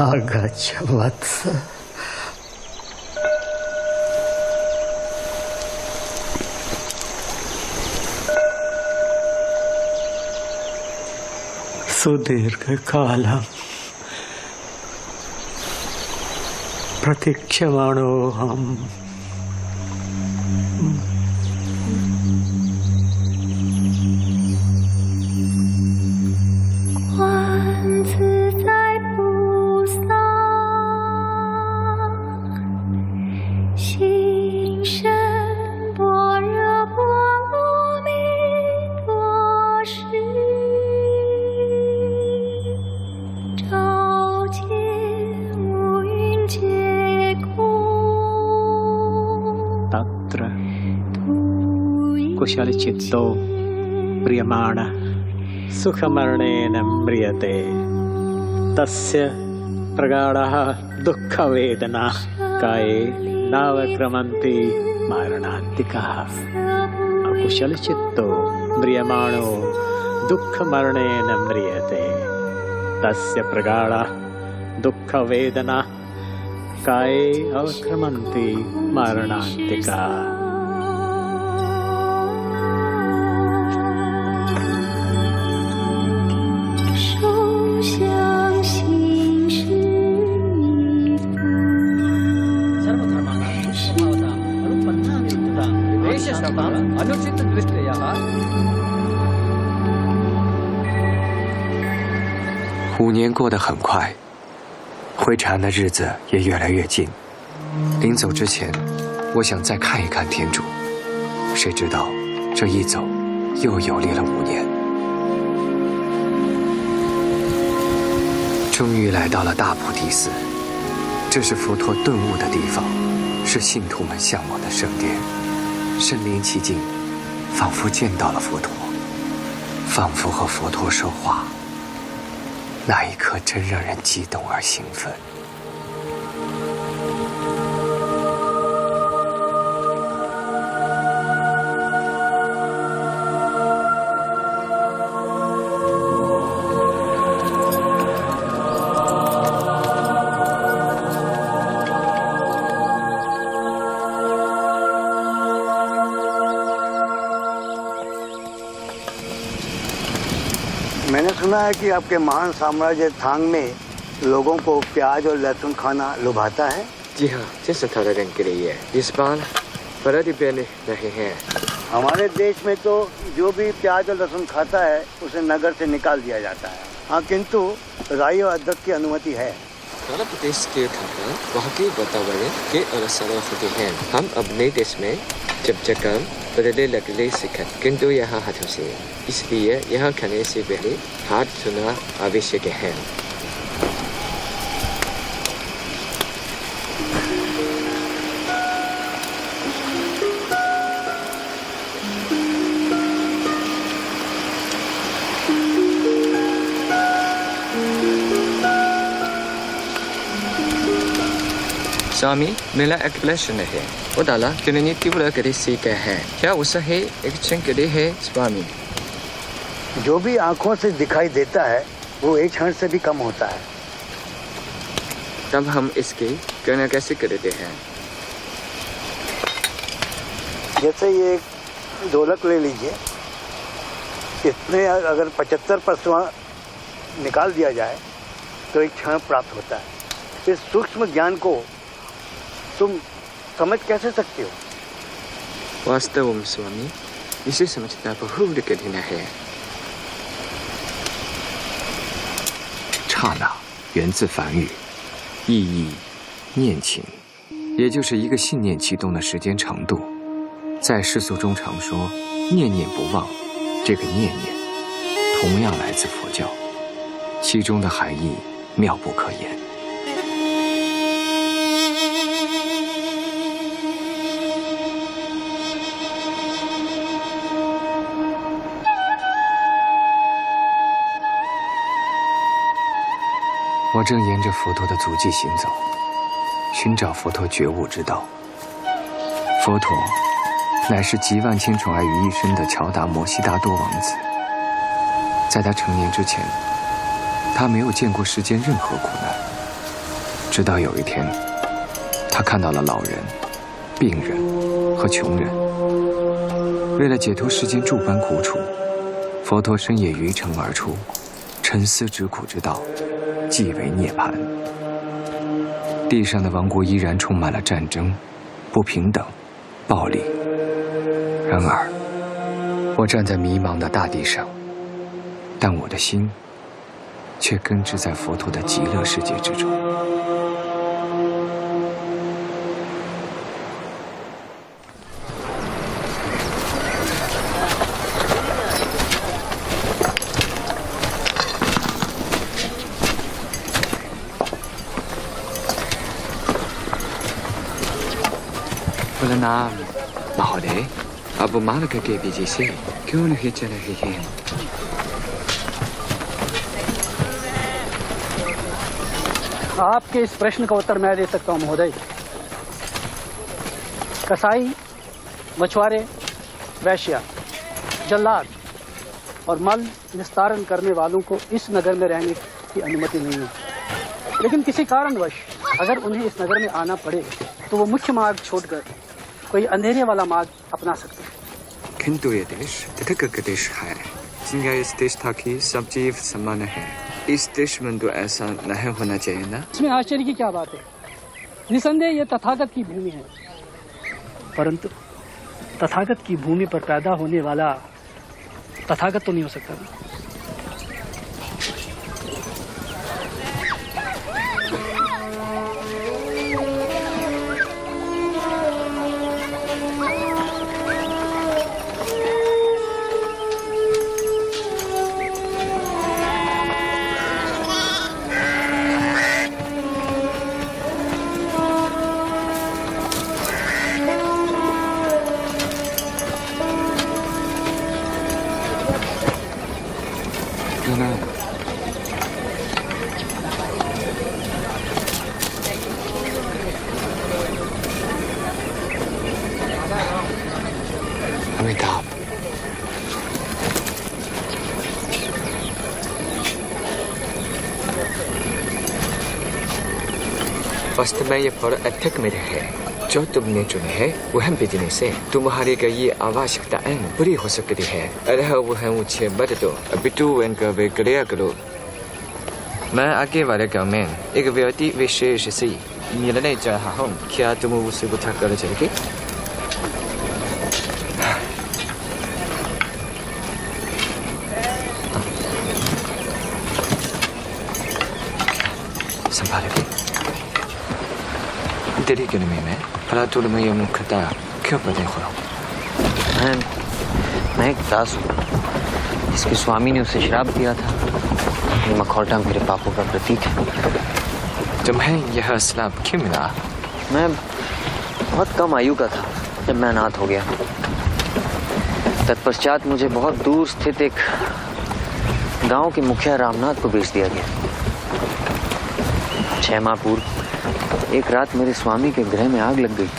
Q: आगच्छ वत्स। सुदीर्घकालं प्रतीक्षमाणोऽहम्। कुशलचित्तो प्रियमाणः सुखमरणेन म्रियते तस्य प्रगाढः दुःखवेदना काये नावक्रमन्ति मारणान्तिकाः। अकुशलचित्तो म्रियमाणो दुःखमरणेन म्रियते तस्य प्रगाढः दुःखवेदना काये अवक्रमन्ति मारणान्तिकाः।5
C: 年过得很快，回长安的日子也越来越近。临走之前，我想再看一看天主，谁知道这一走又游历了5年。终于来到了大菩提寺，这是佛陀顿悟的地方，是信徒们向往的圣殿。身临其境，仿佛见到了佛陀，仿佛和佛陀说话。那一刻真让人激动而兴奋。
R: मैंने सुना है कि आपके महान साम्राज्य थांग में लोगों को प्याज और लहसुन खाना लुभाता है।
L: जी हाँ, जिस साधारण के लिए इस बार प्रतिबंध नहीं है।
R: हमारे देश में तो जो भी प्याज और लहसुन खाता है उसे नगर से निकाल दिया जाता है। हाँ, किंतु राई और अदरक की अनुमति है।
L: उत्तर प्रदेश के खाना वहाँ के वातावरण के अनुसार होते हैं। हम अपने देश में जब जगह बदले लगने सीखा, किंतु यहाँ हाथों से, इसलिए यहाँ खाने से पहले हाथ धोना आवश्यक है। स्वामी, मेरा एक प्रश्न है। वो डाला कितनी तीव्र गति से क्या है? क्या उससे एक क्षण के लिए है स्वामी?
R: जो भी आंखों से दिखाई देता है वो एक क्षण से भी कम होता है।
L: तब हम इसकी गणना कैसे करते हैं?
R: जैसे ये ढोलक ले लीजिए, इसमें अगर 75% निकाल दिया जाए तो एक क्षण प्राप्त होता है। इस सूक्ष्म ज्ञान को तुम समझ कैसे सकते हो?
L: वास्तव में स्वामी, इसे समझना बहुत कठिन है।
C: 刹那源自梵语，意义念情，也就是一个信念启动的时间长度。在世俗中常说念念不忘，这个念念同样来自佛教，其中的含义妙不可言。我正沿着佛陀的足迹行走，寻找佛陀觉悟之道。佛陀乃是集万千宠爱于一身的乔达摩悉达多王子。在他成年之前，他没有见过世间任何苦难。直到有一天，他看到了老人、病人和穷人。为了解脱世间诸般苦楚，佛陀深夜于城而出，沉思知苦之道，即为涅槃。地上的王国依然充满了战争、不平等、暴力。然而，我站在迷茫的大地上，但我的心却根植在佛陀的极乐世界之中。
L: नाम महोदय अब मालक के बीजे से क्यों नहीं चल रही है?
H: आपके इस प्रश्न का उत्तर मैं दे सकता हूं महोदय। कसाई, मछुआरे, वैश्या, जल्लाद और मल निस्तारण करने वालों को इस नगर में रहने की अनुमति नहीं है। लेकिन किसी कारणवश अगर उन्हें इस नगर में आना पड़े तो वो मुख्य मार्ग छोड़कर कोई अंधेरे वाला मार्ग अपना सकते हैं।
L: किंतु ये देश तथाकथित देश है, जिनका इस देश था कि सब जीव समान है। इस देश में तो ऐसा नहीं होना चाहिए ना?
H: इसमें आश्चर्य की क्या बात है? निसंदेह ये तथागत की भूमि है, परंतु तथागत की भूमि पर पैदा होने वाला तथागत तो नहीं हो सकता ना?
L: अमिताभ, वास्तव में ये फल अत्यधिक मेरे है। जो तुमने चुने है वह बिजनेस है। तुम्हारी का ये आवश्यकताएं पूरी हो सकती है। अरे वह मुझे बता दो, अभी तू इनका वे क्रिया करो। मैं आगे वाले गाँव में एक व्यक्ति विशेष से मिलने जा रहा हूँ। क्या तुम उसे बुला कर चलेगी? संभालोगे? तेरी गिरमी में भला तुम ये मुख्यता क्यों बदले हो?
K: मैं एक दास हूँ जिसके स्वामी ने उसे श्राप दिया था। ये मखौटा मेरे पापों का प्रतीक है।
L: तुम्हें यह श्राप क्यों मिला?
K: मैं बहुत कम आयु का था जब मैं अनाथ हो गया। तत्पश्चात मुझे बहुत दूर स्थित एक गांव के मुखिया रामनाथ को बेच दिया गया। 6 माह पूर्व एक रात मेरे स्वामी के गृह में आग लग गई।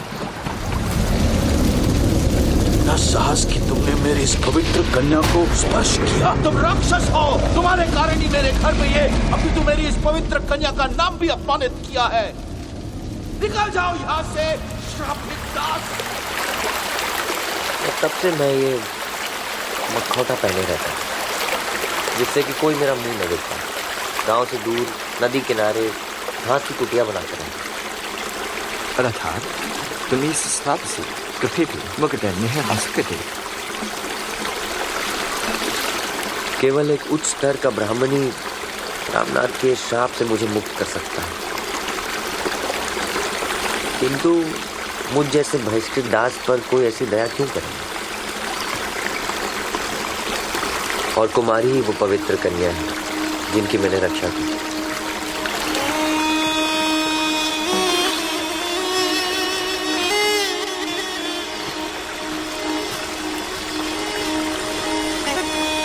S: न साहस कि तुमने मेरी इस पवित्र कन्या को स्पर्श किया। तुम राक्षस हो। तुम्हारे कारण ही मेरे घर में ये अभी तुम मेरी इस पवित्र कन्या का नाम भी अपमानित किया है। निकल जाओ यहाँ से, श्रापित दास।
T: तब से मैं ये मखौटा पहने रहता जिससे कि कोई मेरा मुंह न देखता। गांव से दूर नदी किनारे घास की कुटिया बनाकर रहता।
L: अर्थात तुम इस श्राप से कभी भी मुक्त नहीं हो सकते।
T: केवल एक उच्च स्तर का ब्राह्मणी रामनाथ के श्राप से मुझे मुक्त कर सकता है। किंतु मुझ जैसे बहिष्कृत दास पर कोई ऐसी दया क्यों करे? और कुमारी ही वो पवित्र कन्या है जिनकी मैंने रक्षा की।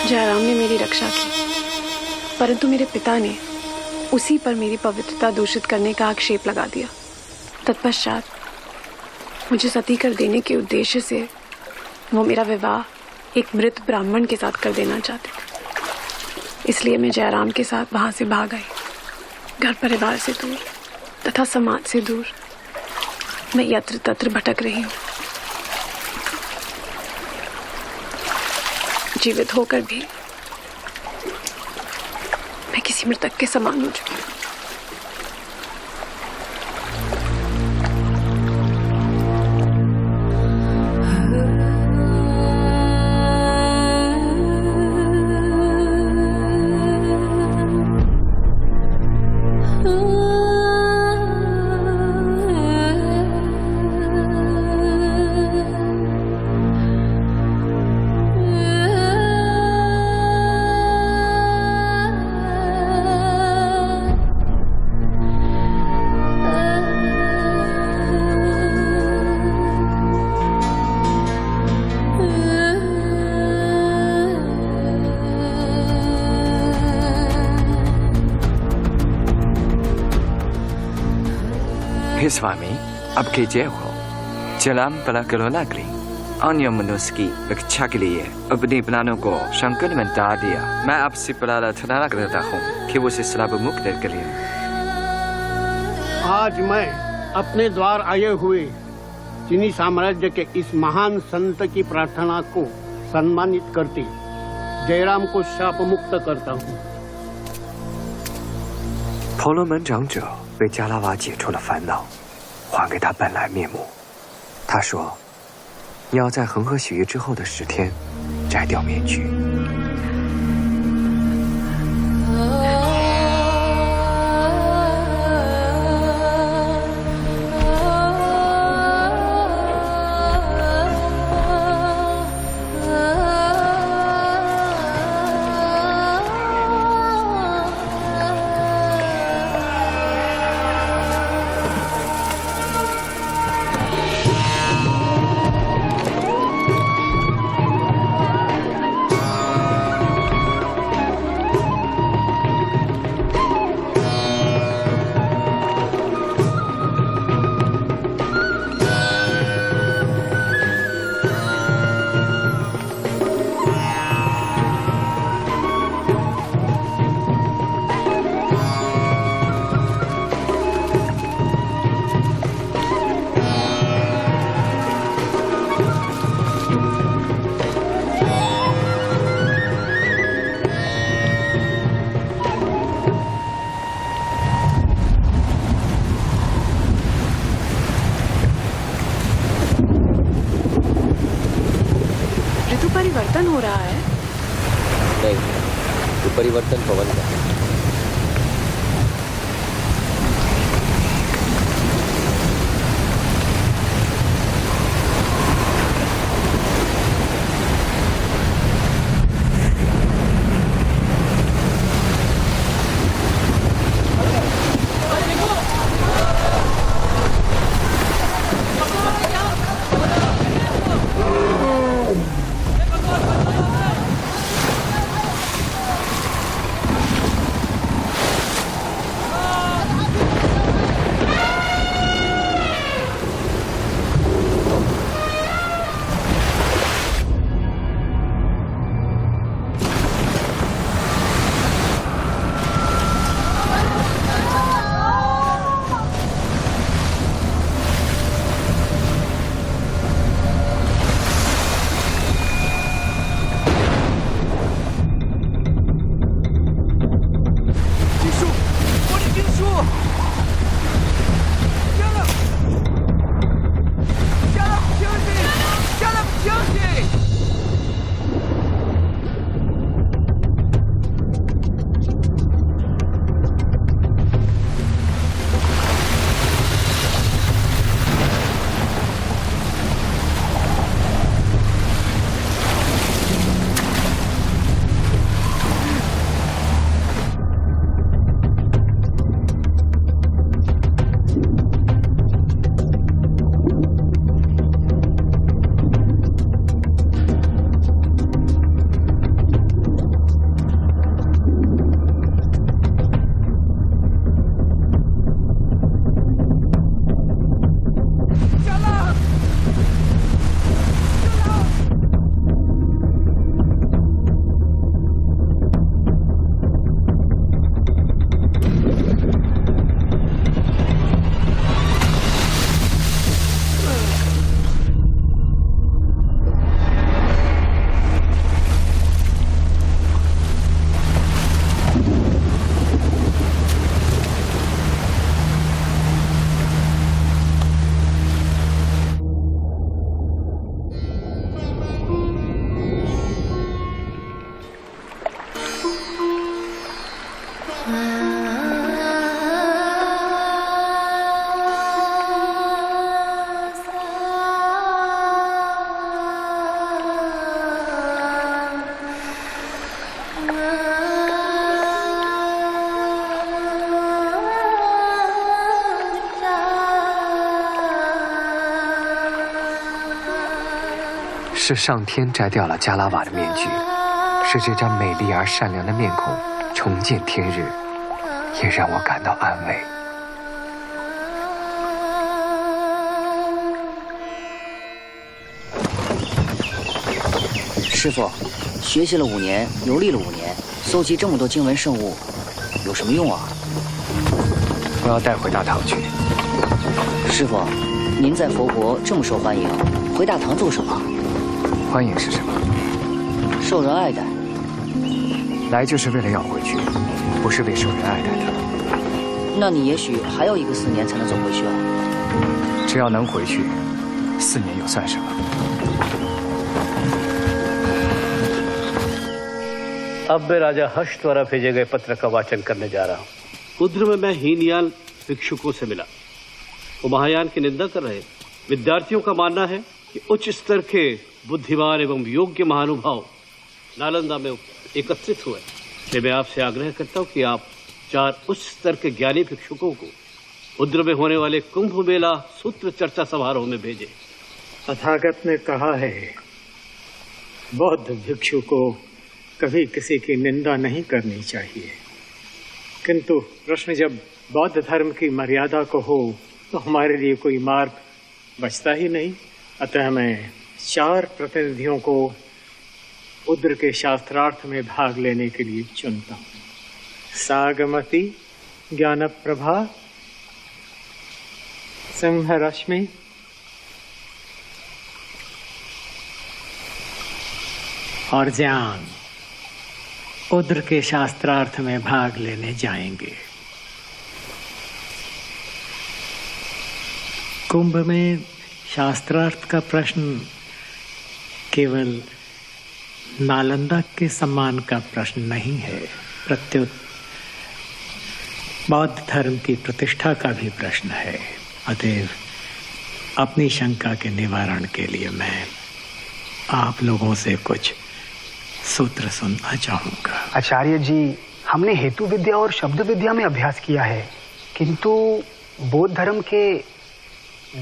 U: जयराम ने मेरी रक्षा की, परंतु मेरे पिता ने उसी पर मेरी पवित्रता दूषित करने का आक्षेप लगा दिया। तत्पश्चात मुझे सती कर देने के उद्देश्य से वो मेरा विवाह एक मृत ब्राह्मण के साथ कर देना चाहते थे। इसलिए मैं जयराम के साथ वहां से भाग आई, घर परिवार से दूर तथा समाज से दूर। मैं यत्र तत्र भटक रही हूँ। जीवित होकर भी मैं किसी मृतक के समान हो चुकी हूँ।
O: हे स्वामी, अब कीजिए हो चलाम पला करो लागली। अन्य मनुष्य की रक्षा के लिए अपने प्राणों को संकट में डाल दिया। मैं आपसे प्रार्थना करता हूँ कि उसे श्राप मुक्त करें।
Q: आज मैं अपने द्वार आए हुए चीनी साम्राज्य के इस महान संत की प्रार्थना को सम्मानित करते जयराम को शाप मुक्त करता हूँ।
C: 婆罗门长者为加拉瓦解除了烦恼，还给他本来面目。他说：“你要在恒河洗浴之后的10天摘掉面具。”
U: परिवर्तन हो रहा है।
T: नहीं, तो परिवर्तन पवन का है।
C: 是上天摘掉了加拉瓦的面具，是这张美丽而善良的面孔重见天日，也让我感到安慰。
D: 师傅，学习了5年，游历了5年，搜集这么多经文圣物，有什么用啊？
C: 我要带回大唐去。
D: 师傅，您在佛国这么受欢迎，回大唐做什么？
C: 欢迎是什么？
D: 受人爱戴。
C: 来就是为了要回去，不是为受人爱戴的。
D: 那你也许还有1个4年才能走回去啊。
C: 只要能回去，4年又算什么？
Q: अब मैं राजा हर्ष द्वारा भेजे गए पत्र का वाचन करने जा रहा हूँ। उधर में मैं हीनयान भिक्षुकों से मिला। वो महायान की निंदा कर रहे। विद्यार्थियों का मानना है कि उच्च स्तर के बुद्धिमान एवं योग्य महानुभाव नालंदा में एकत्रित हुए। इसलिए मैं आपसे आग्रह करता हूँ कि आप 4 उच्च स्तर के ज्ञानी भिक्षुकों को उधर में होने वाले कुंभ मेला सूत्र चर्चा समारोह में भेजे।
I: तथागत ने कहा है, बौद्ध भिक्षु को कभी किसी की निंदा नहीं करनी चाहिए, किंतु प्रश्न जब बौद्ध धर्म की मर्यादा को हो तो हमारे लिए कोई मार्ग बचता ही नहीं। अतः मैं 4 प्रतिनिधियों को उद्र के शास्त्रार्थ में भाग लेने के लिए चुनता हूँ। सागमती, ज्ञानप्रभा, सिंह रश्मि, और ज्ञान उद्र के शास्त्रार्थ में भाग लेने जाएंगे। कुंभ में शास्त्रार्थ का प्रश्न केवल नालंदा के सम्मान का प्रश्न नहीं है, प्रत्युत बौद्ध धर्म की प्रतिष्ठा का भी प्रश्न है। अतएव अपनी शंका के निवारण के लिए मैं आप लोगों से कुछ सूत्र सुनना चाहूंगा।
V: आचार्य जी, हमने हेतु विद्या और शब्द विद्या में अभ्यास किया है, किंतु बौद्ध धर्म के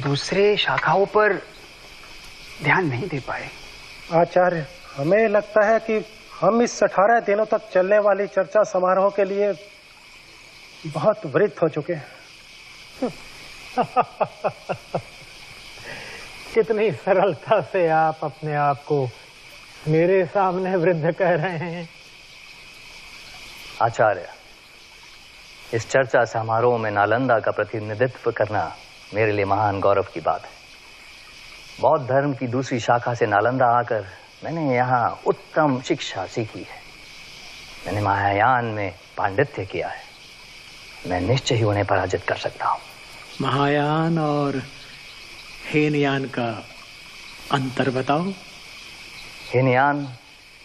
V: दूसरे शाखाओं पर ध्यान नहीं दे पाए।
W: आचार्य, हमें लगता है कि हम इस 18 दिनों तक चलने वाली चर्चा समारोह के लिए बहुत वृद्ध हो चुके हैं।
I: कितनी सरलता से आप अपने आप को मेरे सामने वृद्ध कह रहे हैं।
F: आचार्य, इस चर्चा समारोह में नालंदा का प्रतिनिधित्व करना मेरे लिए महान गौरव की बात है। बौद्ध धर्म की दूसरी शाखा से नालंदा आकर मैंने यहाँ उत्तम शिक्षा सीखी है। मैंने महायान में पांडित्य किया है। मैं निश्चय ही उन्हें पराजित कर सकता हूँ।
I: महायान और हीनयान का अंतर बताओ।
F: हीनयान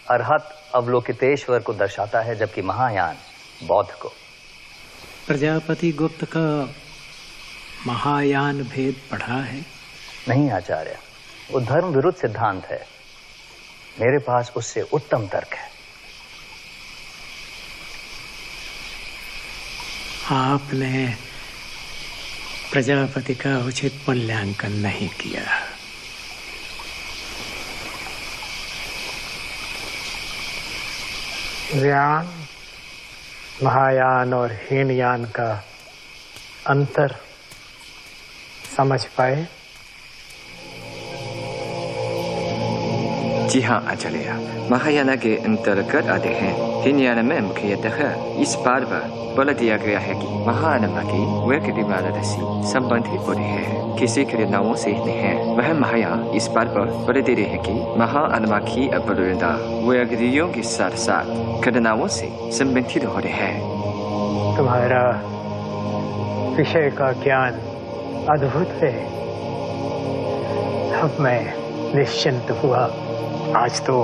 F: अरहत अवलोकितेश्वर को दर्शाता है, जबकि महायान बौद्ध को।
I: प्रजापति गुप्त का महायान भेद पढ़ा है?
F: नहीं आचार्य, वो धर्म विरुद्ध सिद्धांत है। मेरे पास उससे उत्तम तर्क है।
I: आपने प्रजापति का उचित मूल्यांकन नहीं किया। ज्ञान, महायान और हीनयान का अंतर समझ पाए?
L: जी हाँ आचार्य, महायान के अंतर्गत आते हैं। हीनयान में मुख्यतः इस बात पर बल दिया गया है कि महायान की व्यक्तिवाद से संबंधित होते हैं, किसी घटनाओं से नहीं। वह महायान इस बात पर बल देते हैं कि महाआत्मा की अवरुणता व्यक्तियों के साथ साथ घटनाओं से संबंधित होते हैं।
I: तुम्हारा विषय का ज्ञान अद्भुत है। अब मैं निश्चिंत हुआ। आज तो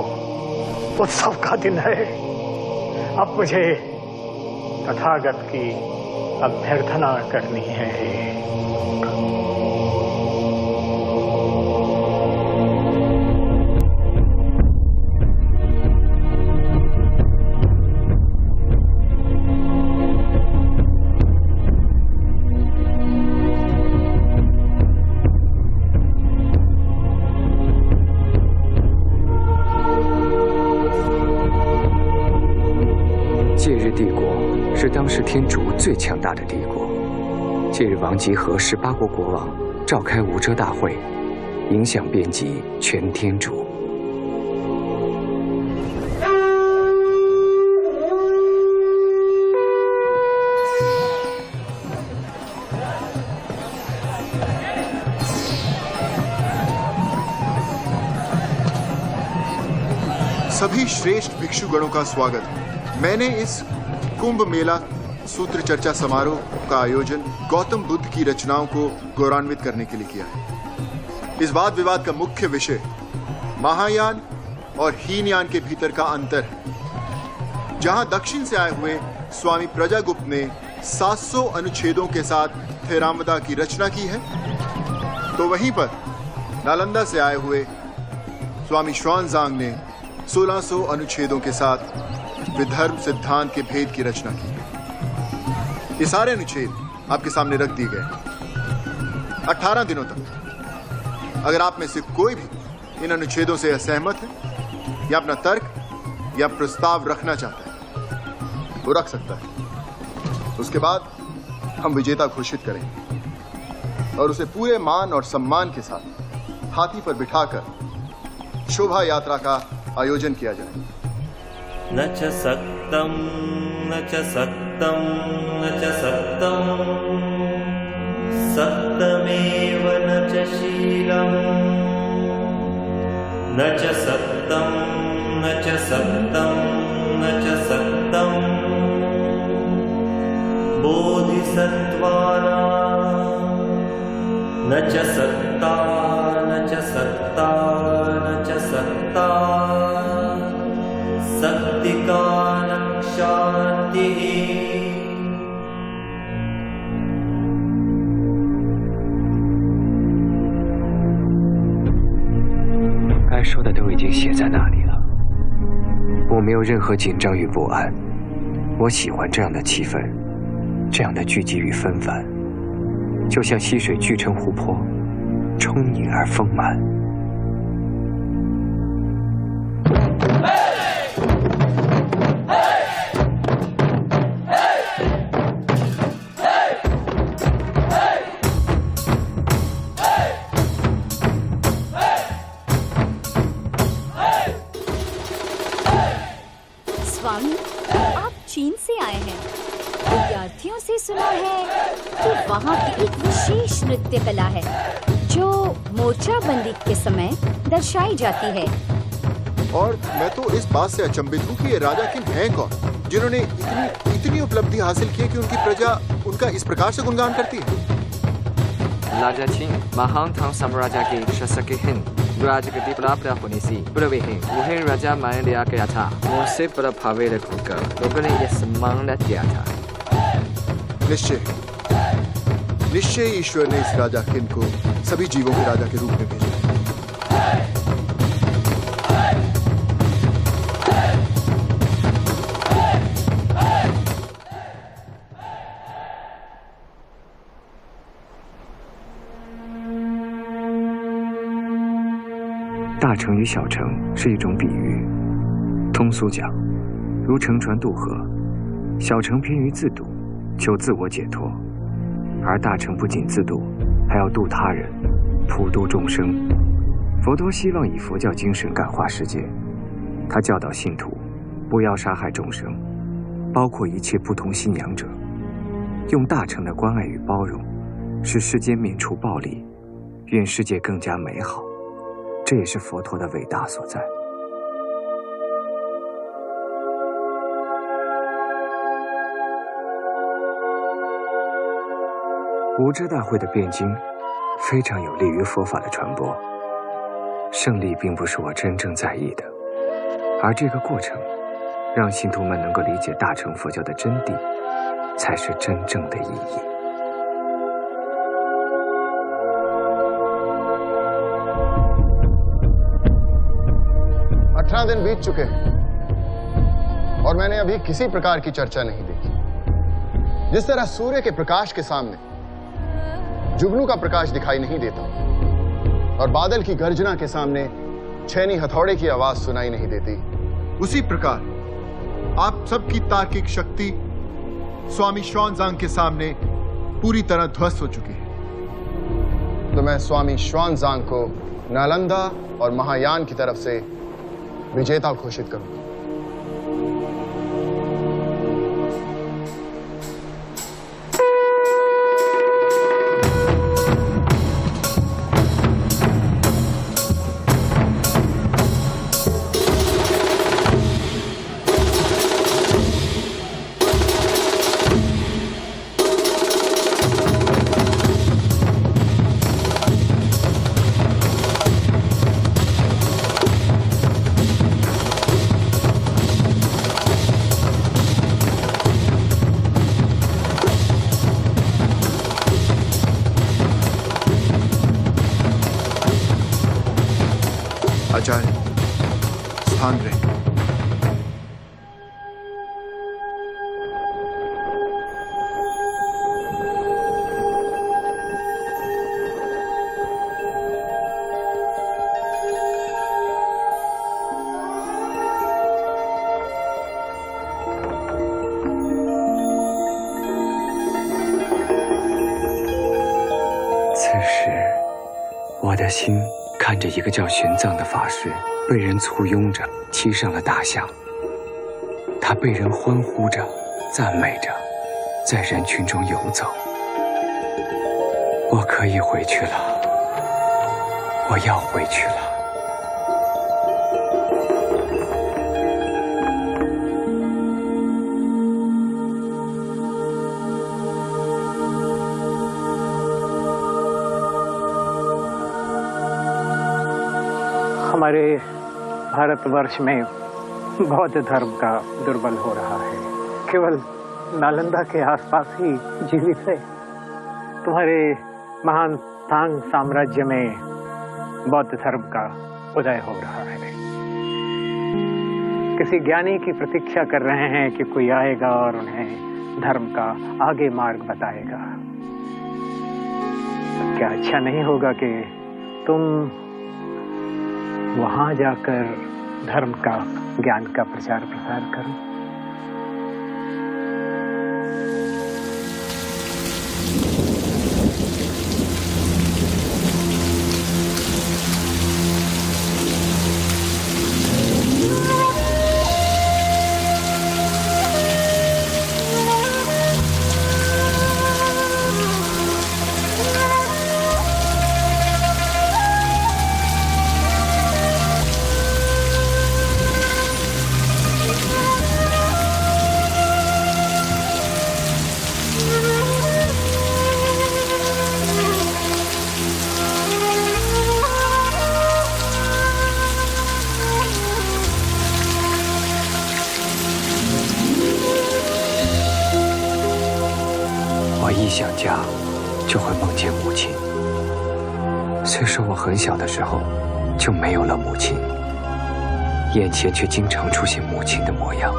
I: उत्सव का दिन है। अब मुझे तथागत की अभ्यर्थना करनी है।
C: 戒日帝国是当时天竺最强大的帝国。戒日王集合18国国王，召开无遮大会，影响遍及全天竺。
G: सभी श्रेष्ठ भिक्षुगणों का स्वागत है। मैंने इस कुंभ मेला सूत्र चर्चा समारोह का आयोजन गौतम बुद्ध की रचनाओं को गौरवान्वित करने के लिए किया है। इस वाद विवाद का मुख्य विषय महायान और हीनयान के भीतर का अंतर है। जहां दक्षिण से आए हुए स्वामी प्रजागुप्त ने 700 अनुच्छेदों के साथ थेरावदा की रचना की है, तो वहीं पर नालंदा से आए हुए स्वामी श्वानजांग ने 1600 अनुच्छेदों के साथ विधर्म सिद्धांत के भेद की रचना की। ये सारे अनुच्छेद आपके सामने रख दिए गए 18 दिनों तक। अगर आप में से कोई भी इन अनुच्छेदों से असहमत है या अपना तर्क या प्रस्ताव रखना चाहता है, वो रख सकता है। उसके बाद हम विजेता घोषित करेंगे और उसे पूरे मान और सम्मान के साथ हाथी पर बिठाकर शोभा यात्रा का आयोजन किया जाए।
J: न च सक्तं न च सक्तं न च सक्तं सक्तमेव न च शीलम् न च सक्तं न च सक्तं न च सक्तं बोधिसत्त्वानां न च सक्ता न च सक्ता न च सक्ता सत्तिकानं शान्तिः।
C: 该说的都已经写在那里了，我没有任何紧张与不安。我喜欢这样的气氛，这样的聚集与纷繁，就像溪水聚成湖泊，充盈而丰满。
M: स्वामी, आप चीन से आए हैं। विद्यार्थियों से सुना है कि वहाँ की एक विशेष नृत्य कला है जो मोर्चाबंदी के समय दर्शाई जाती है।
G: और मैं तो इस बात से अचंभित हूँ कि ये राजा किन हैं कौन, जिन्होंने इतनी उपलब्धि हासिल की है कि उनकी प्रजा उनका इस प्रकार से गुणगान करती है।
L: राजा चीन महान थांग साम्राज्य के शासक हैं। राजगद्दी प्राप्त होने से पूर्व ही वही राजा मान लिया गया था। उनसे प्रभावित होकर लोगों ने यह सम्मान दिया था।
G: निश्चय ईश्वर ने इस राजा किन को सभी जीवों के राजा के रूप में भेजा।
C: 大城与小城是一种比喻，通俗讲，如乘船渡河，小城偏于自渡，求自我解脱，而大城不仅自渡，还要渡他人，普度众生。佛陀希望以佛教精神感化世界，他教导信徒不要杀害众生，包括一切不同信仰者，用大乘的关爱与包容，使世间免除暴力，愿世界更加美好。这也是佛陀的伟大所在。无遮大会的辩经非常有利于佛法的传播。胜利并不是我真正在意的，而这个过程让信徒们能够理解大乘佛教的真谛，才是真正的意义。
G: 18 दिन बीत चुके हैं और मैंने अभी किसी प्रकार की चर्चा नहीं देखी। जिस तरह सूर्य के प्रकाश के सामने जुगनू का प्रकाश दिखाई नहीं देता और बादल की गर्जना के सामने छेनी हथौड़े की आवाज सुनाई नहीं देती, उसी प्रकार 18 दिन बीत चुके हैं और मैंने अभी किसी प्रकार की चर्चा नहीं देखी। जिस तरह सूर्य के प्रकाश के सामने जुगनू का प्रकाश दिखाई नहीं देता और बादल की गर्जना के सामने छेनी हथौड़े की आवाज सुनाई नहीं देती, उसी प्रकार 18 दिन बीत चुके हैं और मैंने अभी किसी प्रकार की चर्चा नहीं देखी। जिस तरह सूर्य के प्रकाश के सामने जुगनू का प्रकाश दिखाई नहीं देता और बादल की गर्जना के सामने छेनी हथौड़े की आवाज सुनाई नहीं देती, उसी प्रकार आप सबकी तार्किक शक्ति स्वामी श्वानजांग के सामने पूरी तरह ध्वस्त हो चुकी है।
A: तो मैं स्वामी श्वानजांग को नालंदा और महायान की तरफ से विजेता घोषित करूंगा।
G: आचार्य स्थान रहे।
C: 此时，我的心看着一个叫玄奘的法师被人簇拥着骑上了大象，他被人欢呼着、赞美着，在人群中游走。我可以回去了，我要回去了。
V: हमारे भारतवर्ष में बौद्ध धर्म का दुर्बल हो रहा है। केवल नालंदा के आसपास ही जीवित है। तुम्हारे महान तांग साम्राज्य में बौद्ध धर्म का उदय हो रहा है। किसी ज्ञानी की प्रतीक्षा कर रहे हैं कि कोई आएगा और उन्हें धर्म का आगे मार्ग बताएगा। क्या अच्छा नहीं होगा कि तुम वहां जाकर धर्म का, ज्ञान का प्रचार प्रसार करो?
C: 一想家，就会梦见母亲。虽说我很小的时候就没有了母亲，眼前却经常出现母亲的模样，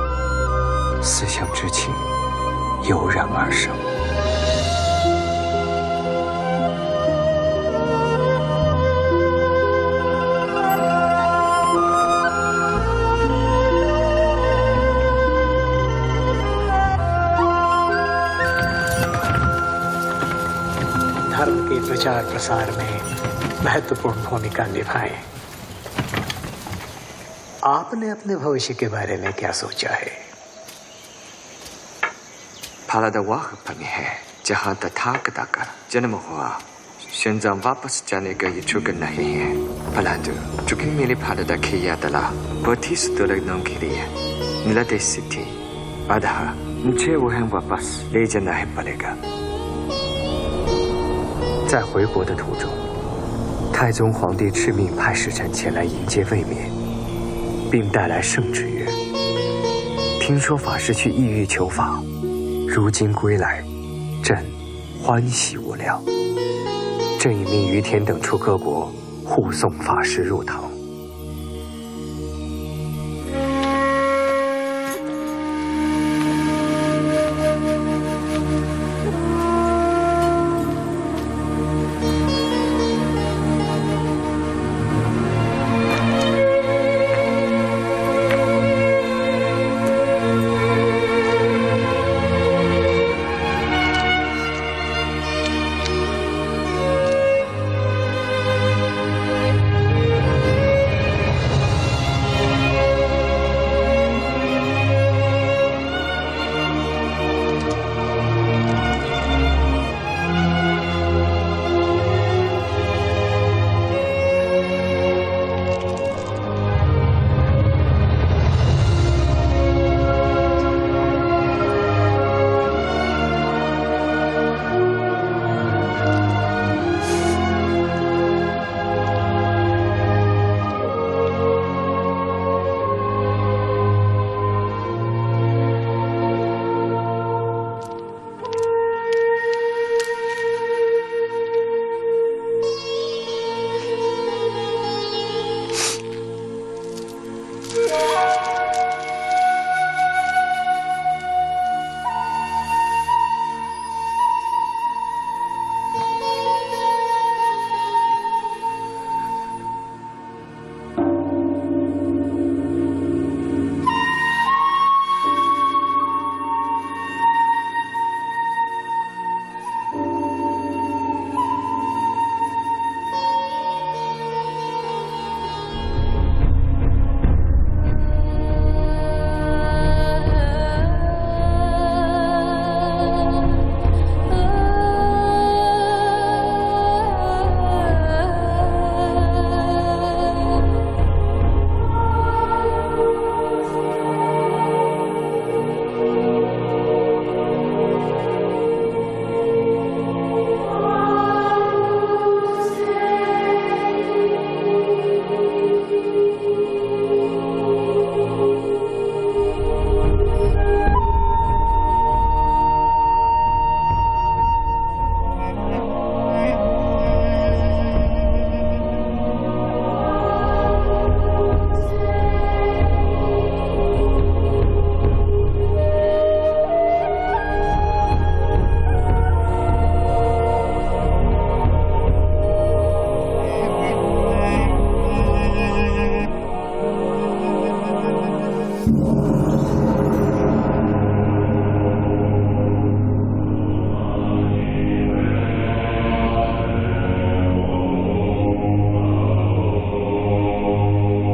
C: 思乡之情油然而生。
V: धर्म के प्रचार प्रसार में महत्वपूर्ण भूमिका निभाएं। आपने अपने भविष्य के बारे में क्या सोचा है?
C: भारत वह भूमि है जहाँ तथागत का जन्म हुआ। श्वानजांग वापस जाने का इच्छुक नहीं है, परंतु चूंकि मेरे भारत की यात्रा बहुत ही सुदूर के लिए मिलते सिद्धि, अतः मुझे वह वापस ले जाना ही पड़ेगा। 在回国的途中，太宗皇帝敕命派使臣前来迎接卫冕，并带来圣旨曰：听说法师去异域求法，如今归来，朕欢喜无量。朕已命于田等出各国护送法师入唐。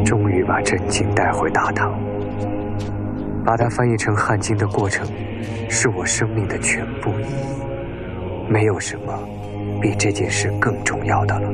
C: 终于把真经带回大唐，把它翻译成汉经的过程，是我生命的全部意义。没有什么比这件事更重要的了。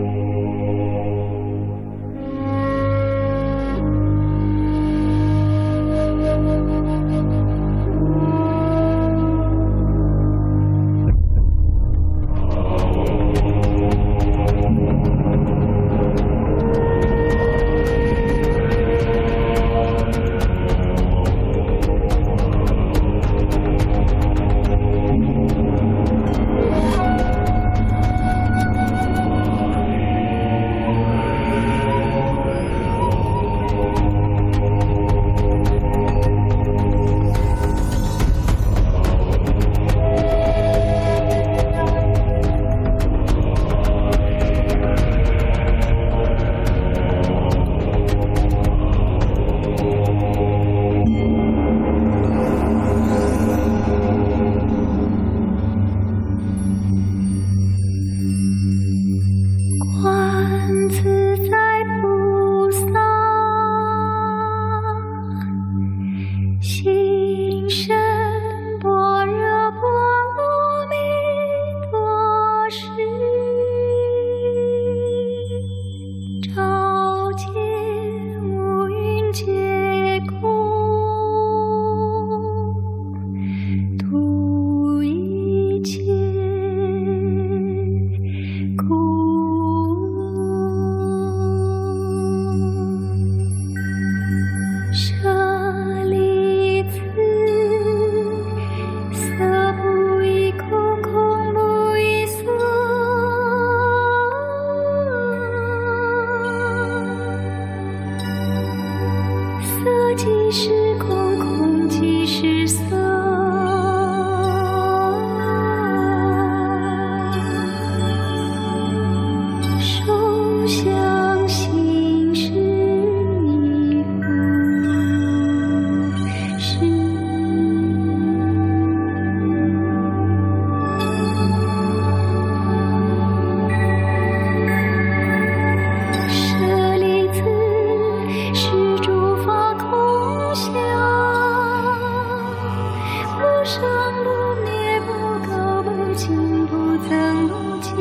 B: 即是空，空即是色。受想行识亦复是。舍利子，是诸法空相，不生不灭，不垢不净，不增不减。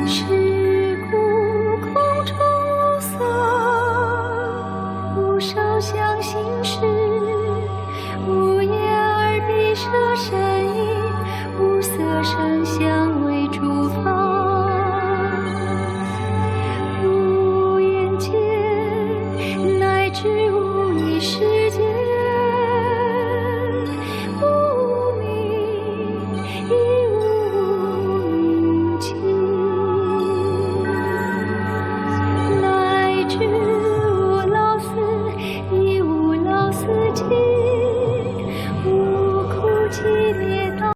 B: 是故空中无色，无受想行识，无眼耳鼻舌身意，无色声香味。